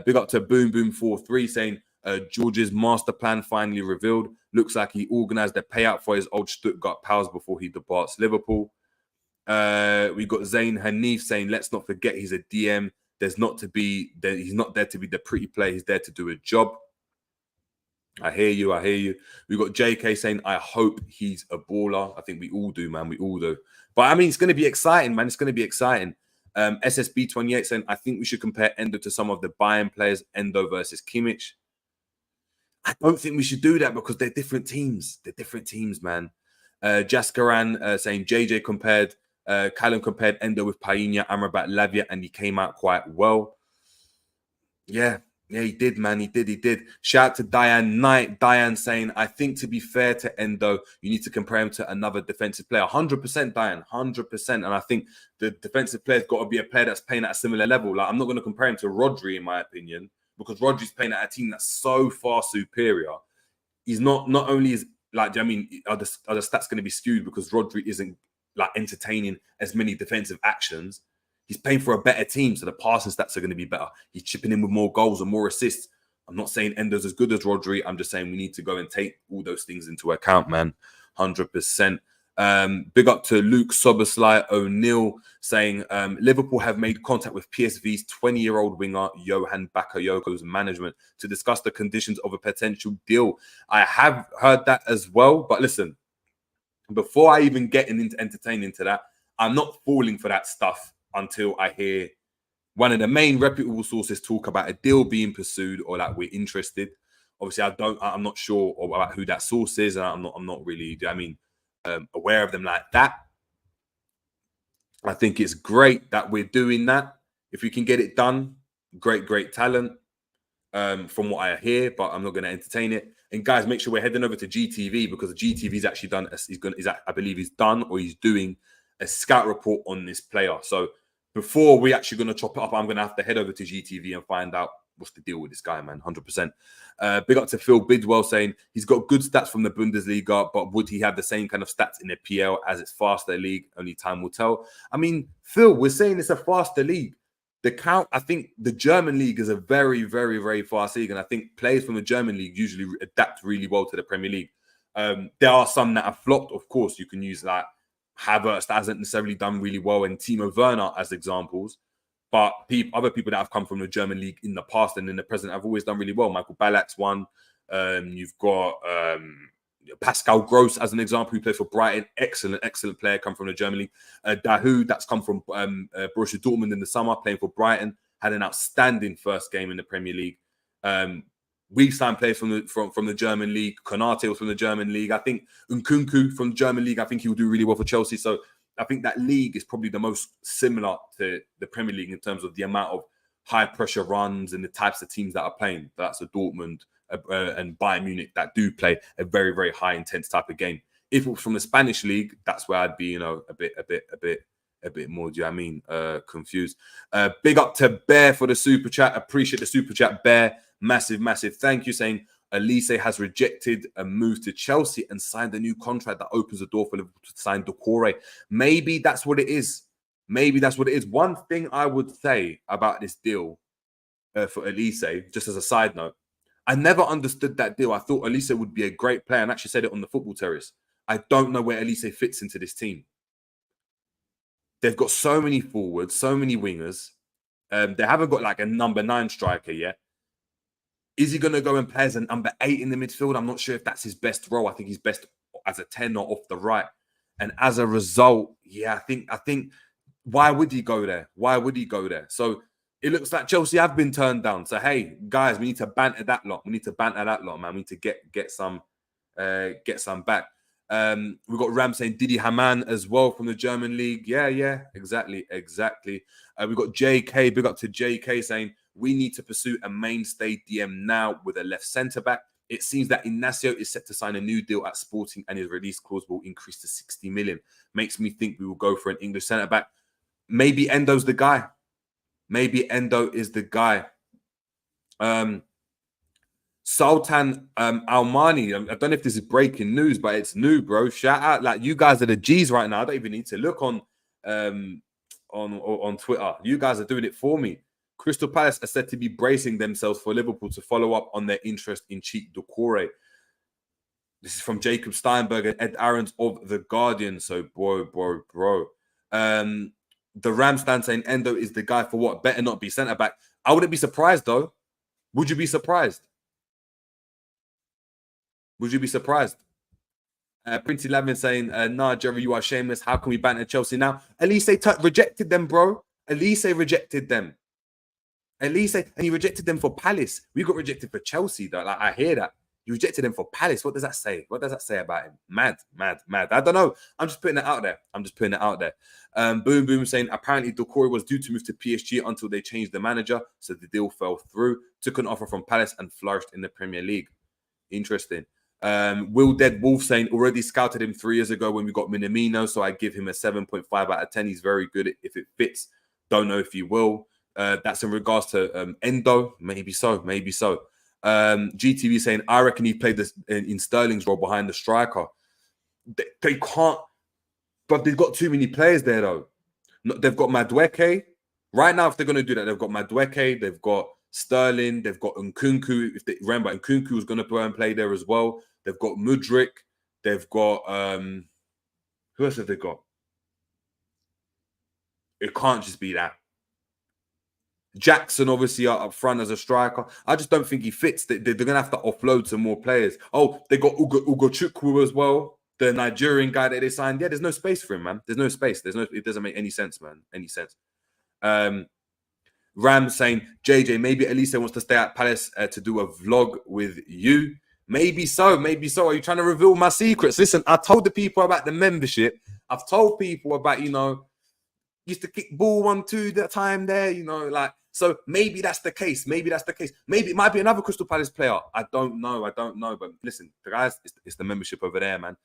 Big up to Boom Boom 43 saying George's master plan finally revealed. Looks like he organised a payout for his old Stuttgart pals before he departs Liverpool. We got Zayn Hanif saying, let's not forget he's a DM. He's not there to be the pretty player. He's there to do a job. I hear you. We got JK saying, I hope he's a baller. I think we all do, man. We all do. But I mean, it's going to be exciting, man. It's going to be exciting. SSB28 saying, I think we should compare Endo to some of the Bayern players, Endo versus Kimmich. I don't think we should do that because they're different teams. They're different teams, man. Jaskaran saying, Callum compared Endo with Painha, Amrabat, Lavia, and he came out quite well. Yeah, he did, man. He did. Shout out to Diane Knight. Diane saying, I think to be fair to Endo, you need to compare him to another defensive player. 100%, Diane. 100%. And I think the defensive player's got to be a player that's playing at a similar level. Like, I'm not going to compare him to Rodri, in my opinion, because Rodri's playing at a team that's so far superior. He's not only is like, I mean, are the stats going to be skewed because Rodri isn't like entertaining as many defensive actions? He's playing for a better team, so the passing stats are going to be better. He's chipping in with more goals and more assists. I'm not saying Endo's as good as Rodri. I'm just saying we need to go and take all those things into account, man. 100%. Big up to Luke Sobersley O'Neill saying Liverpool have made contact with PSV's 20-year-old winger Johan Bakayoko's management to discuss the conditions of a potential deal. I have heard that as well, but listen, before I even get into entertaining to that, I'm not falling for that stuff until I hear one of the main reputable sources talk about a deal being pursued or that we're interested. Obviously, I'm not sure about who that source is, and I'm not really, aware of them like that. I think it's great that we're doing that. If we can get it done, great talent. From what I hear, but I'm not going to entertain it. And guys, make sure we're heading over to GTV because GTV's actually done. I believe he's done or he's doing a scout report on this player. So before we actually going to chop it up, I'm going to have to head over to GTV and find out what's the deal with this guy, man. 100%. Big up to Phil Bidwell saying he's got good stats from the Bundesliga, but would he have the same kind of stats in the PL as it's faster league? Only time will tell. I mean, Phil, we're saying it's a faster league. I think the German league is a very, very, very fast league, and I think players from the German league usually adapt really well to the Premier League. There are some that have flopped, of course. You can use like Havertz that hasn't necessarily done really well, and Timo Werner as examples. But other people that have come from the German league in the past and in the present have always done really well. Michael Ballack's one. You've got Pascal Gross as an example, who played for Brighton. Excellent player, come from the German league. Dahoud, that's come from Borussia Dortmund in the summer, playing for Brighton. Had an outstanding first game in the Premier League. We've signed players from the German league. Konate was from the German league. I think Nkunku from the German league, I think he'll do really well for Chelsea. So I think that league is probably the most similar to the Premier League in terms of the amount of high pressure runs and the types of teams that are playing. That's a Dortmund and Bayern Munich that do play a very, very high intense type of game. If it was from the Spanish league, that's where I'd be, a bit more, do you know what I mean? Confused. Big up to Bear for the super chat. Appreciate the super chat, Bear. Massive thank you, saying Elise has rejected a move to Chelsea and signed a new contract that opens the door for Liverpool to sign Doucouré. Maybe that's what it is. One thing I would say about this deal for Elise, just as a side note, I never understood that deal. I thought Elise would be a great player, and actually said it on the football terrace. I don't know where Elise fits into this team. They've got so many forwards, so many wingers. They haven't got like a number 9 striker yet. Is he going to go and play as a number 8 in the midfield? I'm not sure if that's his best role. I think he's best as a 10 or off the right. And as a result, I think why would he go there? So it looks like Chelsea have been turned down. So, hey, guys, we need to banter that lot. Man. We need to get some back. We've got Ram saying Didi Hamann as well from the German league. Yeah, exactly. We've got JK, big up to JK, saying we need to pursue a mainstay DM now with a left centre-back. It seems that Inacio is set to sign a new deal at Sporting and his release clause will increase to 60 million. Makes me think we will go for an English centre-back. Maybe Endo's the guy. Endo is the guy. Sultan Almani, I don't know if this is breaking news, but it's new, bro. Shout out. Like, you guys are the G's right now. I don't even need to look on Twitter. You guys are doing it for me. Crystal Palace are said to be bracing themselves for Liverpool to follow up on their interest in Cheap Doucouré. This is from Jacob Steinberg and Ed Aarons of The Guardian. So, bro. The Ram stand saying Endo is the guy for what? Better not be centre-back. I wouldn't be surprised, though. Would you be surprised? Prince 11 saying, nah, Jerry, you are shameless. How can we banter Chelsea now? Elise rejected them, bro. Elise rejected them. And he rejected them for Palace. We got rejected for Chelsea, though. Like, I hear that. You rejected him for Palace. What does that say? About him? Mad. I don't know. I'm just putting it out there. Boom saying, apparently Doucouré was due to move to PSG until they changed the manager, so the deal fell through. Took an offer from Palace and flourished in the Premier League. Interesting. Will Dead Wolf saying, already scouted him 3 years ago when we got Minamino, so I give him a 7.5 out of 10. He's very good if it fits. Don't know if he will. That's in regards to Endo. Maybe so. Maybe so. GTV saying, I reckon he played this in Sterling's role behind the striker. They can't, but they've got too many players there, though. They've got Madueke. Right now, if they're going to do that, they've got Madueke, they've got Sterling, they've got Nkunku. If they remember, Nkunku was going to go and play there as well. They've got Mudryk. They've got who else have they got? It can't just be that. Jackson, obviously, up front as a striker. I just don't think he fits. They're going to have to offload some more players. Oh, they got Ugochukwu as well, the Nigerian guy that they signed. Yeah, there's no space for him, man. There's no space. It doesn't make any sense, man. Any sense. Ram saying, JJ, maybe Elise wants to stay at Palace to do a vlog with you. Maybe so. Maybe so. Are you trying to reveal my secrets? Listen, I told the people about the membership. I've told people about, used to kick ball 1-2 that time there, like, so maybe that's the case. Maybe that's the case. Maybe it might be another Crystal Palace player. I don't know. But listen, the guys, it's the membership over there, man.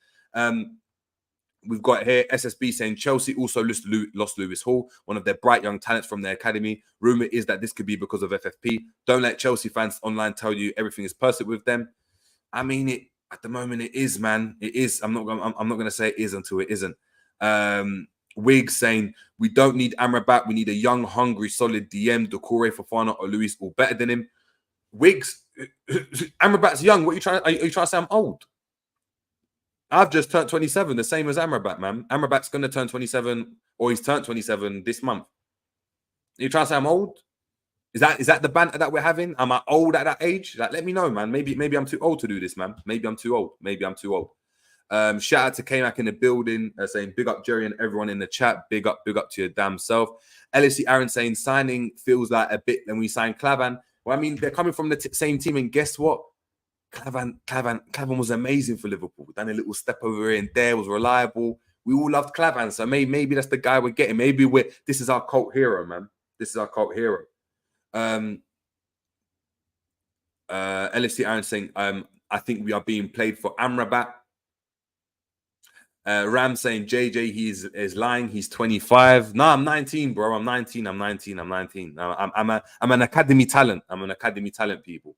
We've got here SSB saying Chelsea also lost Lewis Hall, one of their bright young talents from their academy. Rumor is that this could be because of FFP. Don't let Chelsea fans online tell you everything is perfect with them. I mean, at the moment it is, man. It is. I'm not going to say it is until it isn't. Wiggs saying we don't need Amrabat. We need a young, hungry, solid DM. Doucouré, Fofana, or Luis all better than him. Wiggs, Amrabat's young. What are you trying to say? I'm old. I've just turned 27, the same as Amrabat, man. Amrabat's going to turn 27, or he's turned 27 this month. Are you trying to say I'm old? Is that the banter that we're having? Am I old at that age? Like, let me know, man. Maybe I'm too old to do this, man. Maybe I'm too old. Shout out to K-Mac in the building saying big up Jerry and everyone in the chat. Big up to your damn self. LSC Aaron saying signing feels like a bit when we signed Clavan. Well, I mean, they're coming from the same team, and guess what? Clavan was amazing for Liverpool. Done a little step over here and there, was reliable. We all loved Clavan, so maybe that's the guy we're getting. Maybe this is our cult hero, man. This is our cult hero. LFC Aaron saying, I think we are being played for Amrabat. Ram saying JJ is lying. He's 25. No, I'm 19, bro. I'm 19. I'm an academy talent. I'm an academy talent, people.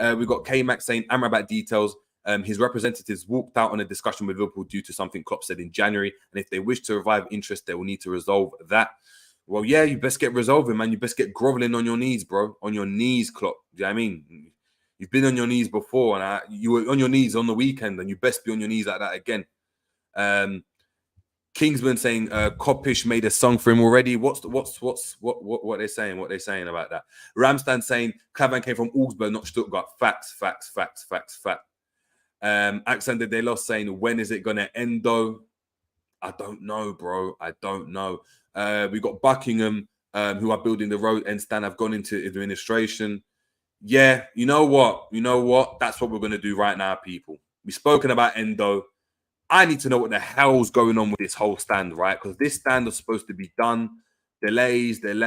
We've got K-Max saying Amrabat details. His representatives walked out on a discussion with Liverpool due to something Klopp said in January. And if they wish to revive interest, they will need to resolve that. Well, yeah, you best get resolving, man. You best get groveling on your knees, bro. On your knees, Klopp. Do you know what I mean? You've been on your knees before, and you were on your knees on the weekend, and you best be on your knees like that again. Kingsman saying Kopish made a song for him already. What they're saying? What they're saying about that? Ramstan saying Clavan came from Augsburg, not Stuttgart. Facts. Alexander De Los saying when is it gonna end though? I don't know, bro. I don't know. We got Buckingham who are building the road and Stan have gone into administration. Yeah, you know what? That's what we're going to do right now, people. We've spoken about Endo. I need to know what the hell's going on with this whole stand, right? Because this stand was supposed to be done. Delays, and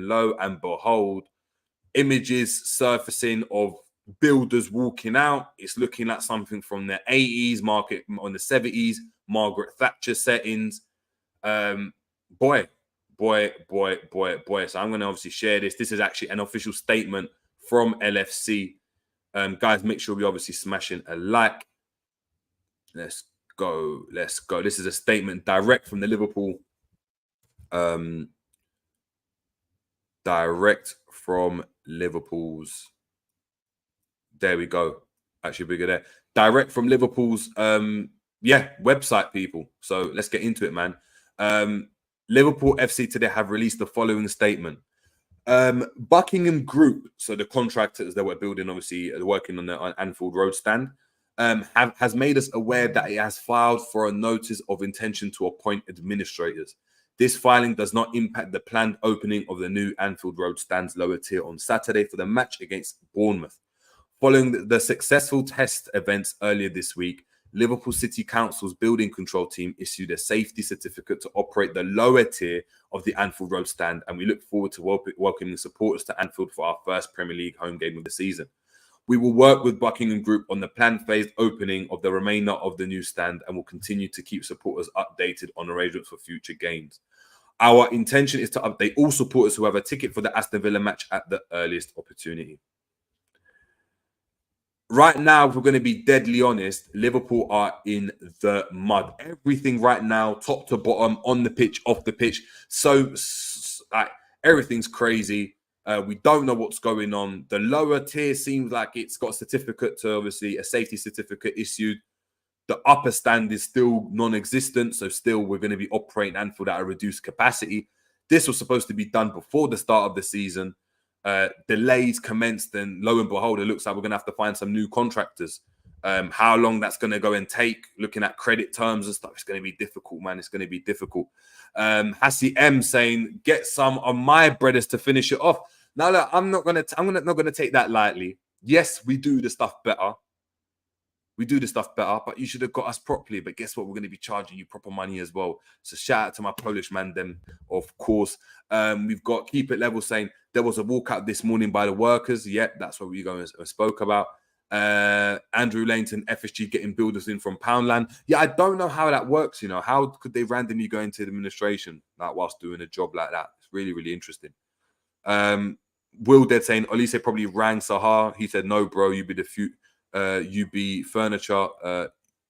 lo and behold, images surfacing of builders walking out. It's looking like something from the 80s, market on the 70s, Margaret Thatcher settings. Boy. So I'm going to obviously share this. This is actually an official statement from LFC. Guys, make sure we obviously smashing a like. Let's go. This is a statement direct from the Liverpool. Direct from Liverpool's. There we go. Actually, bigger there. Direct from Liverpool's website, people. So let's get into it, man. Liverpool FC today have released the following statement. Buckingham Group, so the contractors that were building, obviously working on the Anfield Road stand, has made us aware that it has filed for a notice of intention to appoint administrators. This filing does not impact the planned opening of the new Anfield Road stand's lower tier on Saturday for the match against Bournemouth. Following the successful test events earlier this week, Liverpool City Council's building control team issued a safety certificate to operate the lower tier of the Anfield Road stand, and we look forward to welcoming supporters to Anfield for our first Premier League home game of the season. We will work with Buckingham Group on the planned phased opening of the remainder of the new stand and will continue to keep supporters updated on arrangements for future games. Our intention is to update all supporters who have a ticket for the Aston Villa match at the earliest opportunity. Right now, if we're going to be deadly honest, Liverpool are in the mud. Everything right now, top to bottom, on the pitch, off the pitch. So, like, everything's crazy. We don't know what's going on. The lower tier seems like it's got a certificate to, obviously, a safety certificate issued. The upper stand is still non-existent. So still, we're going to be operating Anfield at a reduced capacity. This was supposed to be done before the start of the season. Delays commenced, and lo and behold, it looks like we're going to have to find some new contractors. How long that's going to go and take, looking at credit terms and stuff, it's going to be difficult, man. It's going to be difficult. Hassi M saying, get some of my breaders to finish it off. Now, look, I'm not going to take that lightly. Yes, we do the stuff better. But you should have got us properly. But guess what? We're going to be charging you proper money as well. So shout out to my Polish man, them, of course. We've got Keep It Level saying there was a walkout this morning by the workers. Yep, that's what we spoke about. Andrew Langton, FSG getting builders in from Poundland. Yeah, I don't know how that works. You know, how could they randomly go into the administration like whilst doing a job like that? It's really, really interesting. Will Dead saying Olise probably rang Sahar. He said, no, bro, you be furniture.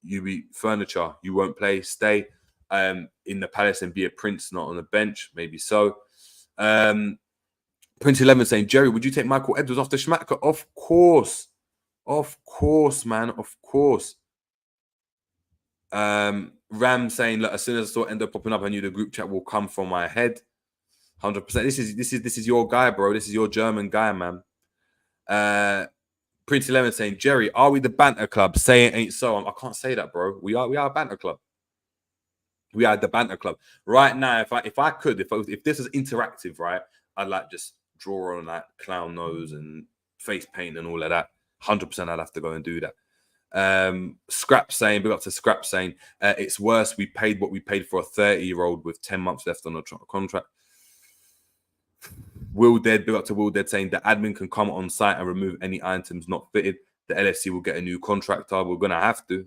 You won't play. Stay in the palace and be a prince, not on the bench. Maybe so. Prince 11 saying, Jerry, would you take Michael Edwards off the Schmacker? Of course, man. Of course. Ram saying, look, as soon as I saw Endo popping up, I knew the group chat will come from my head. 100%. This is your guy, bro. This is your German guy, man. Prince 11 saying, Jerry, are we the banter club? Say it ain't so. I can't say that, bro. We are a banter club. We are the banter club. Right now, if this is interactive, right, I'd like just draw on that clown nose and face paint and all of that. 100% I'd have to go and do that. Scrap saying, big up to Scrap saying, it's worse. We paid what we paid for a 30-year-old with 10 months left on a contract. Will Dead, big up to Will Dead saying the admin can come on site and remove any items not fitted. The LFC will get a new contractor. We're going to have to.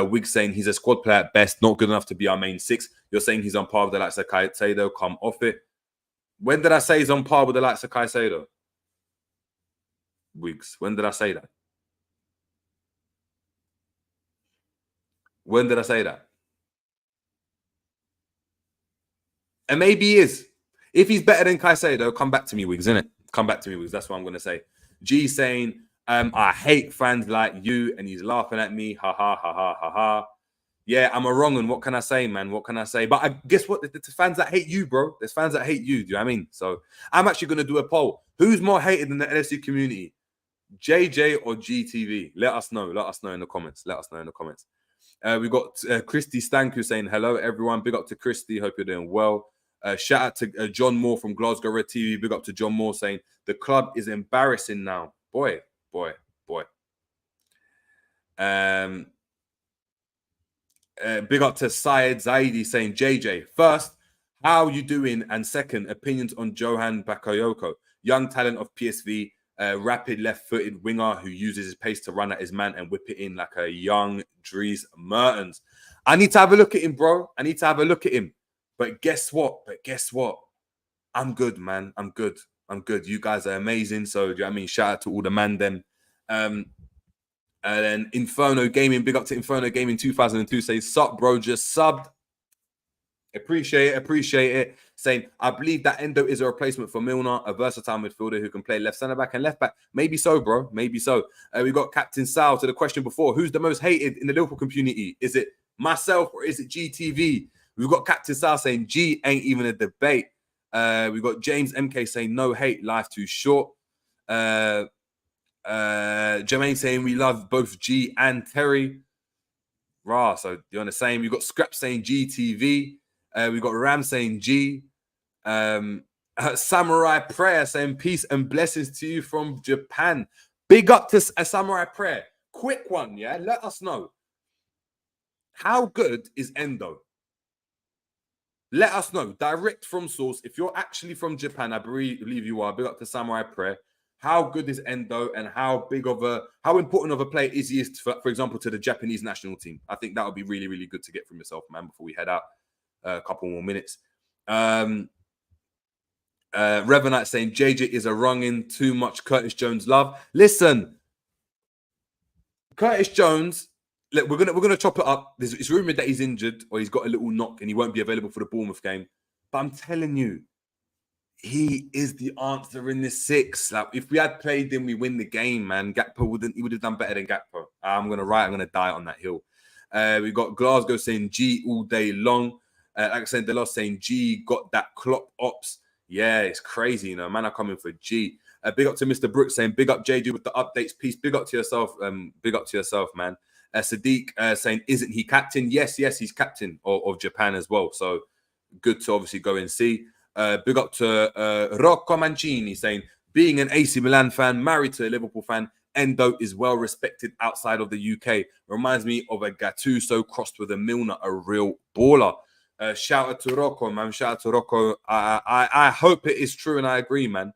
Wig saying he's a squad player at best, not good enough to be our main six. You're saying he's on par with the likes of Caicedo. Come off it. When did I say he's on par with the likes of Caicedo? Wigs. When did I say that? When did I say that? And maybe he is. If he's better than Caicedo, come back to me, Wigs, innit? Come back to me, Wigs. That's what I'm going to say. G saying, I hate fans like you, and he's laughing at me. Ha, ha, ha, ha, ha, ha. Yeah, I'm a wrong one. What can I say, man? What can I say? But guess what? There's fans that hate you, bro. There's fans that hate you. Do you know what I mean? So I'm actually going to do a poll. Who's more hated in the LFC community? JJ or GTV? Let us know. Let us know in the comments. We've got Christy Stanku saying, hello, everyone. Big up to Christy. Hope you're doing well. Shout out to John Moore from Glasgow Red TV. Big up to John Moore saying, the club is embarrassing now. Boy. Big up to Syed Zaidi saying, JJ, first, how you doing? And second, opinions on Johan Bakayoko, young talent of PSV, rapid left-footed winger who uses his pace to run at his man and whip it in like a young Dries Mertens. I need to have a look at him, bro. But guess what? I'm good, man. I'm good. You guys are amazing. So, do you know what I mean? Shout out to all the man them. And then Inferno Gaming, big up to Inferno Gaming 2002, says, sup, bro, just subbed. Appreciate it. Saying, I believe that Endo is a replacement for Milner, a versatile midfielder who can play left centre-back and left-back. Maybe so, bro. Maybe so. We got Captain Sal to the question before. Who's the most hated in the Liverpool community? Is it myself or is it GTV? We've got Captain Sal saying G ain't even a debate. We've got James MK saying no hate, life too short. Jermaine saying we love both G and Terry. Rah, so you're on the same. We've got Scrap saying GTV. We've got Ram saying G. Samurai Prayer saying peace and blessings to you from Japan. Big up to Samurai Prayer. Quick one, yeah? Let us know. How good is Endo? Let us know. Direct from source. If you're actually from Japan, I believe you are. Big up to Samurai Prayer. How good is Endo and how important of a player is he, for example, to the Japanese national team? I think that would be really, really good to get from yourself, man, before we head out. A couple more minutes. Revenant saying JJ is a wronging, too much Curtis Jones love. Listen, Curtis Jones, look, we're gonna chop it up. It's rumored that he's injured or he's got a little knock and he won't be available for the Bournemouth game. But I'm telling you, he is the answer in this 6. Like, if we had played him, we win the game, man. He would have done better than Gakpo. I'm gonna die on that hill. We got Glasgow saying G all day long. Like I said, Delos saying G got that Klopp ops. Yeah, it's crazy, you know. Man are coming for G. Big up to Mr. Brooks saying big up JD with the updates. Peace. Big up to yourself. Big up to yourself, man. Sadiq saying isn't he captain? Yes, he's captain of Japan as well. So good to obviously go and see. Big up to Rocco Mancini saying, being an AC Milan fan, married to a Liverpool fan, Endo is well respected outside of the UK. Reminds me of a Gattuso crossed with a Milner, a real baller. Shout out to Rocco, man. Shout out to Rocco. I hope it is true and I agree, man.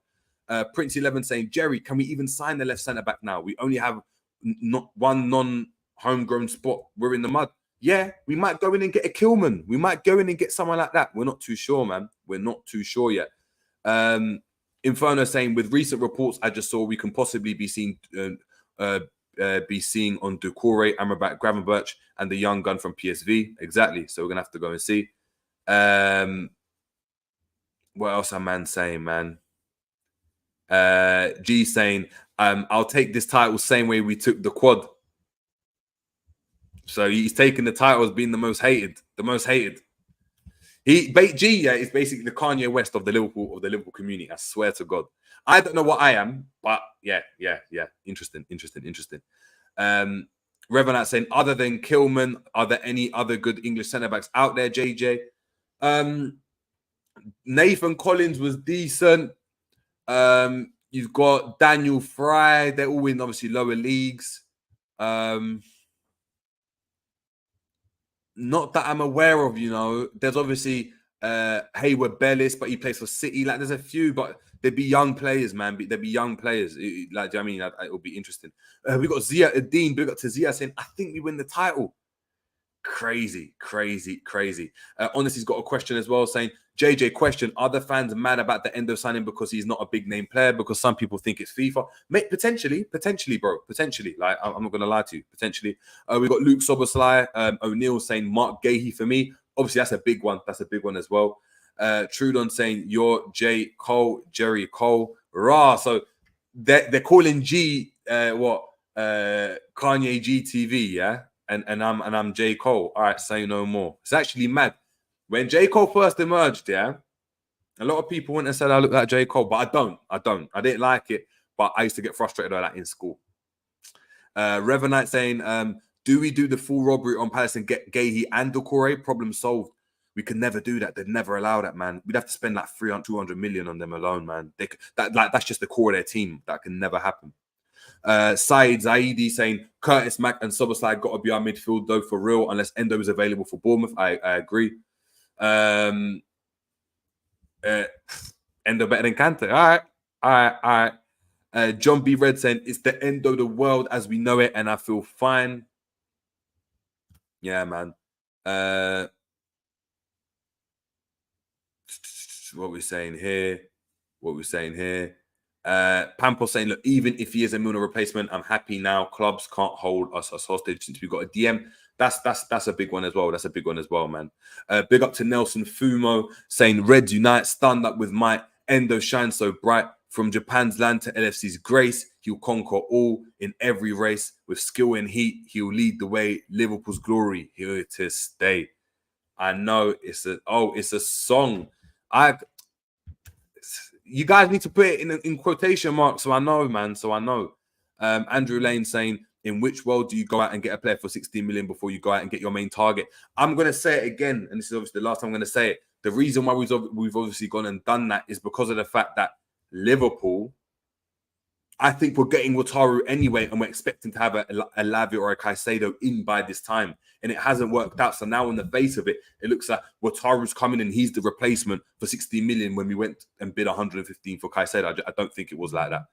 Prince 11 saying, Jerry, can we even sign the left centre back now? We only have not one non-homegrown spot. We're in the mud. Yeah, we might go in and get a Kilman. We might go in and get someone like that. We're not too sure, man. We're not too sure yet. Inferno saying, with recent reports I just saw, we can possibly be seeing on Doucouré, Amrabat, Gravenberch, and the young gun from PSV. Exactly. So we're gonna have to go and see. What else are man saying, man? G saying, I'll take this title same way we took the quad. So he's taken the title as being the most hated. G is basically the Kanye West of the Liverpool community. I swear to God. I don't know what I am, but yeah. Interesting. Revenant saying, other than Kilman, are there any other good English centre backs out there, JJ? Nathan Collins was decent. You've got Daniel Fry. They're all in obviously lower leagues. Not that I'm aware of, you know. There's obviously Hayward Bellis, but he plays for City. Like, there's a few, but they'd be young players, man. They'd be young players. Like, do you know what I mean? It'll be interesting. We got Zia Adine. Big up to Zia saying, I think we win the title. Crazy. Honestly's got a question as well saying, JJ, question, are the fans mad about the Endo signing because he's not a big name player? Because some people think it's FIFA. Mate, potentially, bro. Potentially. Like, I'm not going to lie to you. Potentially. We got Luke Soboslai, O'Neill saying Mark Gahey for me. Obviously, that's a big one. That's a big one as well. Trudon saying, you're J. Cole, Jerry Cole. Rah. So they're calling G, Kanye GTV, yeah? And I'm J. Cole. All right, say no more. It's actually mad. When J. Cole first emerged, yeah, a lot of people went and said I look like J. Cole, but I don't. I didn't like it, but I used to get frustrated by that in school. Revenant saying, do we do the full robbery on Palace and get Gahey and Doucouré? Problem solved. We can never do that. They'd never allow that, man. We'd have to spend like 200 million on them alone, man. That's just the core of their team. That can never happen. Saeed Zaidi saying Curtis Mack and Soboslai got to be our midfield though for real unless Endo is available for Bournemouth. I agree. Endo better than Kante. All right. John B. Red saying it's the Endo the world as we know it, and I feel fine. Yeah, man. What we're saying here. Pampo saying, look, even if he is a Milner replacement, I'm happy now. Clubs can't hold us as hostage since we've got a DM. That's a big one as well. That's a big one as well, man. Big up to Nelson Fumo saying, Reds unite, stand up with might. Endo shines so bright. From Japan's land to LFC's grace, he'll conquer all in every race. With skill and heat, he'll lead the way. Liverpool's glory, here to stay. I know it's a song. You guys need to put it in quotation marks so I know, man. So I know. Andrew Lane saying, in which world do you go out and get a player for 16 million before you go out and get your main target? I'm going to say it again, and this is obviously the last time I'm going to say it. The reason why we've obviously gone and done that is because of the fact that Liverpool, I think we're getting Wataru anyway, and we're expecting to have a Lavia or a Caicedo in by this time, and it hasn't worked out. So now on the face of it, it looks like Wataru's coming and he's the replacement for 16 million when we went and bid 115 for Caicedo. I don't think it was like that.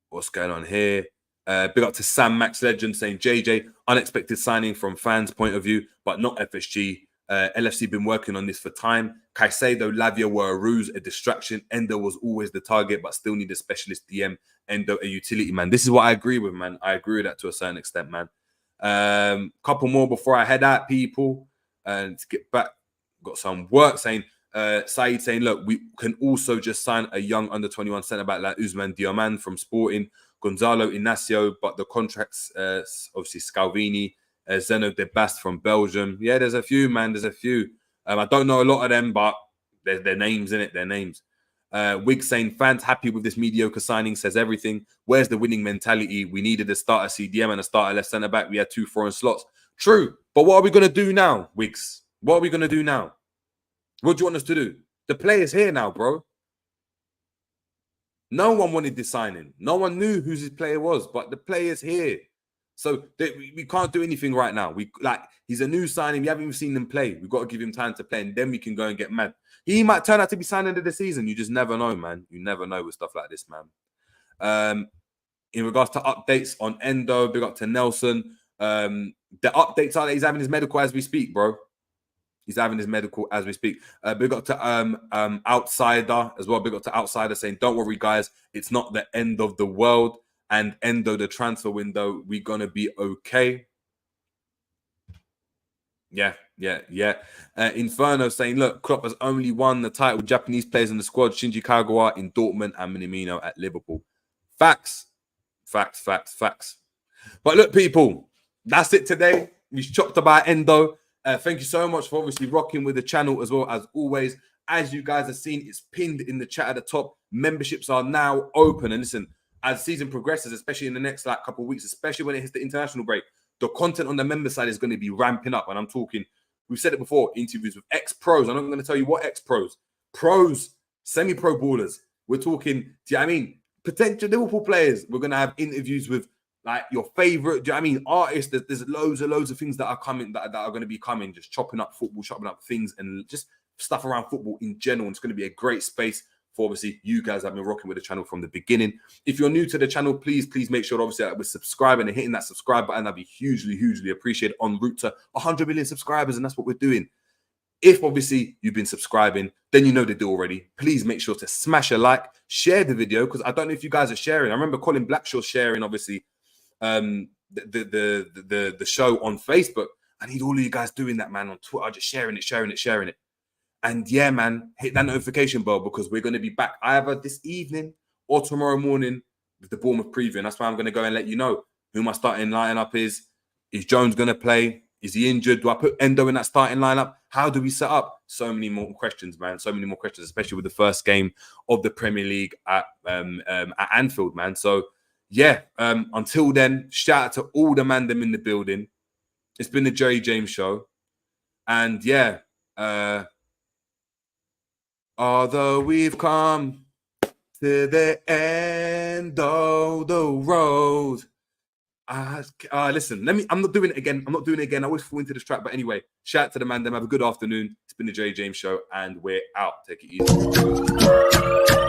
What's going on here? Big up to Sam Max Legend saying, JJ, unexpected signing from fans' point of view, but not FSG. LFC been working on this for time. Caicedo, Lavia were a ruse, a distraction. Endo was always the target, but still need a specialist DM. Endo, a utility man. This is what I agree with, man. I agree with that to a certain extent, man. Couple more before I head out, people. And to get back, got some work saying, Saeed saying, look, we can also just sign a young under-21 centre-back like Usman Diaman from Sporting, Gonzalo Inacio, but the contracts, obviously Scalvini, Zeno de Bast from Belgium. Yeah, there's a few, man. There's a few. I don't know a lot of them, but their names in it. Their names. Wig saying, fans happy with this mediocre signing, says everything. Where's the winning mentality? We needed a starter CDM and a starter left centre-back. We had 2 foreign slots. True. But what are we going to do now, Wigs? What are we going to do now? What do you want us to do? The player's here now, bro. No one wanted this signing. No one knew who his player was, but the player's here. So we can't do anything right now. He's a new signing. We haven't even seen him play. We've got to give him time to play, and then we can go and get mad. He might turn out to be signed into the season. You just never know, man. You never know with stuff like this, man. In regards to updates on Endo, big up to Nelson. The updates are that he's having his medical as we speak, bro. He's having his medical as we speak. Big up to Outsider as well. Big up to Outsider saying, don't worry, guys. It's not the end of the world. And Endo, the transfer window, we're going to be okay. Yeah. Inferno saying, look, Klopp has only won the title with Japanese players in the squad. Shinji Kagawa in Dortmund and Minamino at Liverpool. Facts. But look, people, that's it today. We've chopped about Endo. Thank you so much for obviously rocking with the channel as well as always. As you guys have seen, it's pinned in the chat at the top. Memberships are now open. And listen, as season progresses, especially in the next couple of weeks, especially when it hits the international break, the content on the member side is going to be ramping up. And I'm talking, we've said it before, interviews with ex-pros. I'm not going to tell you what ex-pros. Pros, semi-pro ballers. We're talking, do you know what I mean? Potential Liverpool players. We're going to have interviews with your favorite, do you know what I mean? Artists. There's loads of things that are coming, that are going to be coming, just chopping up football, chopping up things, and just stuff around football in general. And it's going to be a great space for obviously you guys have been rocking with the channel from the beginning. If you're new to the channel, please make sure obviously that we're subscribing and hitting that subscribe button. That'd be hugely appreciated, en route to 100 million subscribers, and that's what we're doing. If obviously you've been subscribing, then you know the deal already. Please make sure to smash a like, share the video, because I don't know if you guys are sharing. I remember Colin Blackshaw sharing obviously the show on Facebook. I need all of you guys doing that, man, on Twitter, just sharing it. And yeah, man, hit that notification bell, because we're going to be back either this evening or tomorrow morning with the Bournemouth preview. And that's why I'm going to go and let you know who my starting lineup is. Is Jones going to play? Is he injured? Do I put Endo in that starting lineup? How do we set up? So many more questions, man. So many more questions, especially with the first game of the Premier League at Anfield, man. So yeah, until then, shout out to all the mandem in the building. It's been the Jerry James Show. And yeah, although we've come to the end of the road. Listen, I'm not doing it again. I always fall into this trap. But anyway, shout out to the man. Have a good afternoon. It's been the Jerry James Show, and we're out. Take it easy.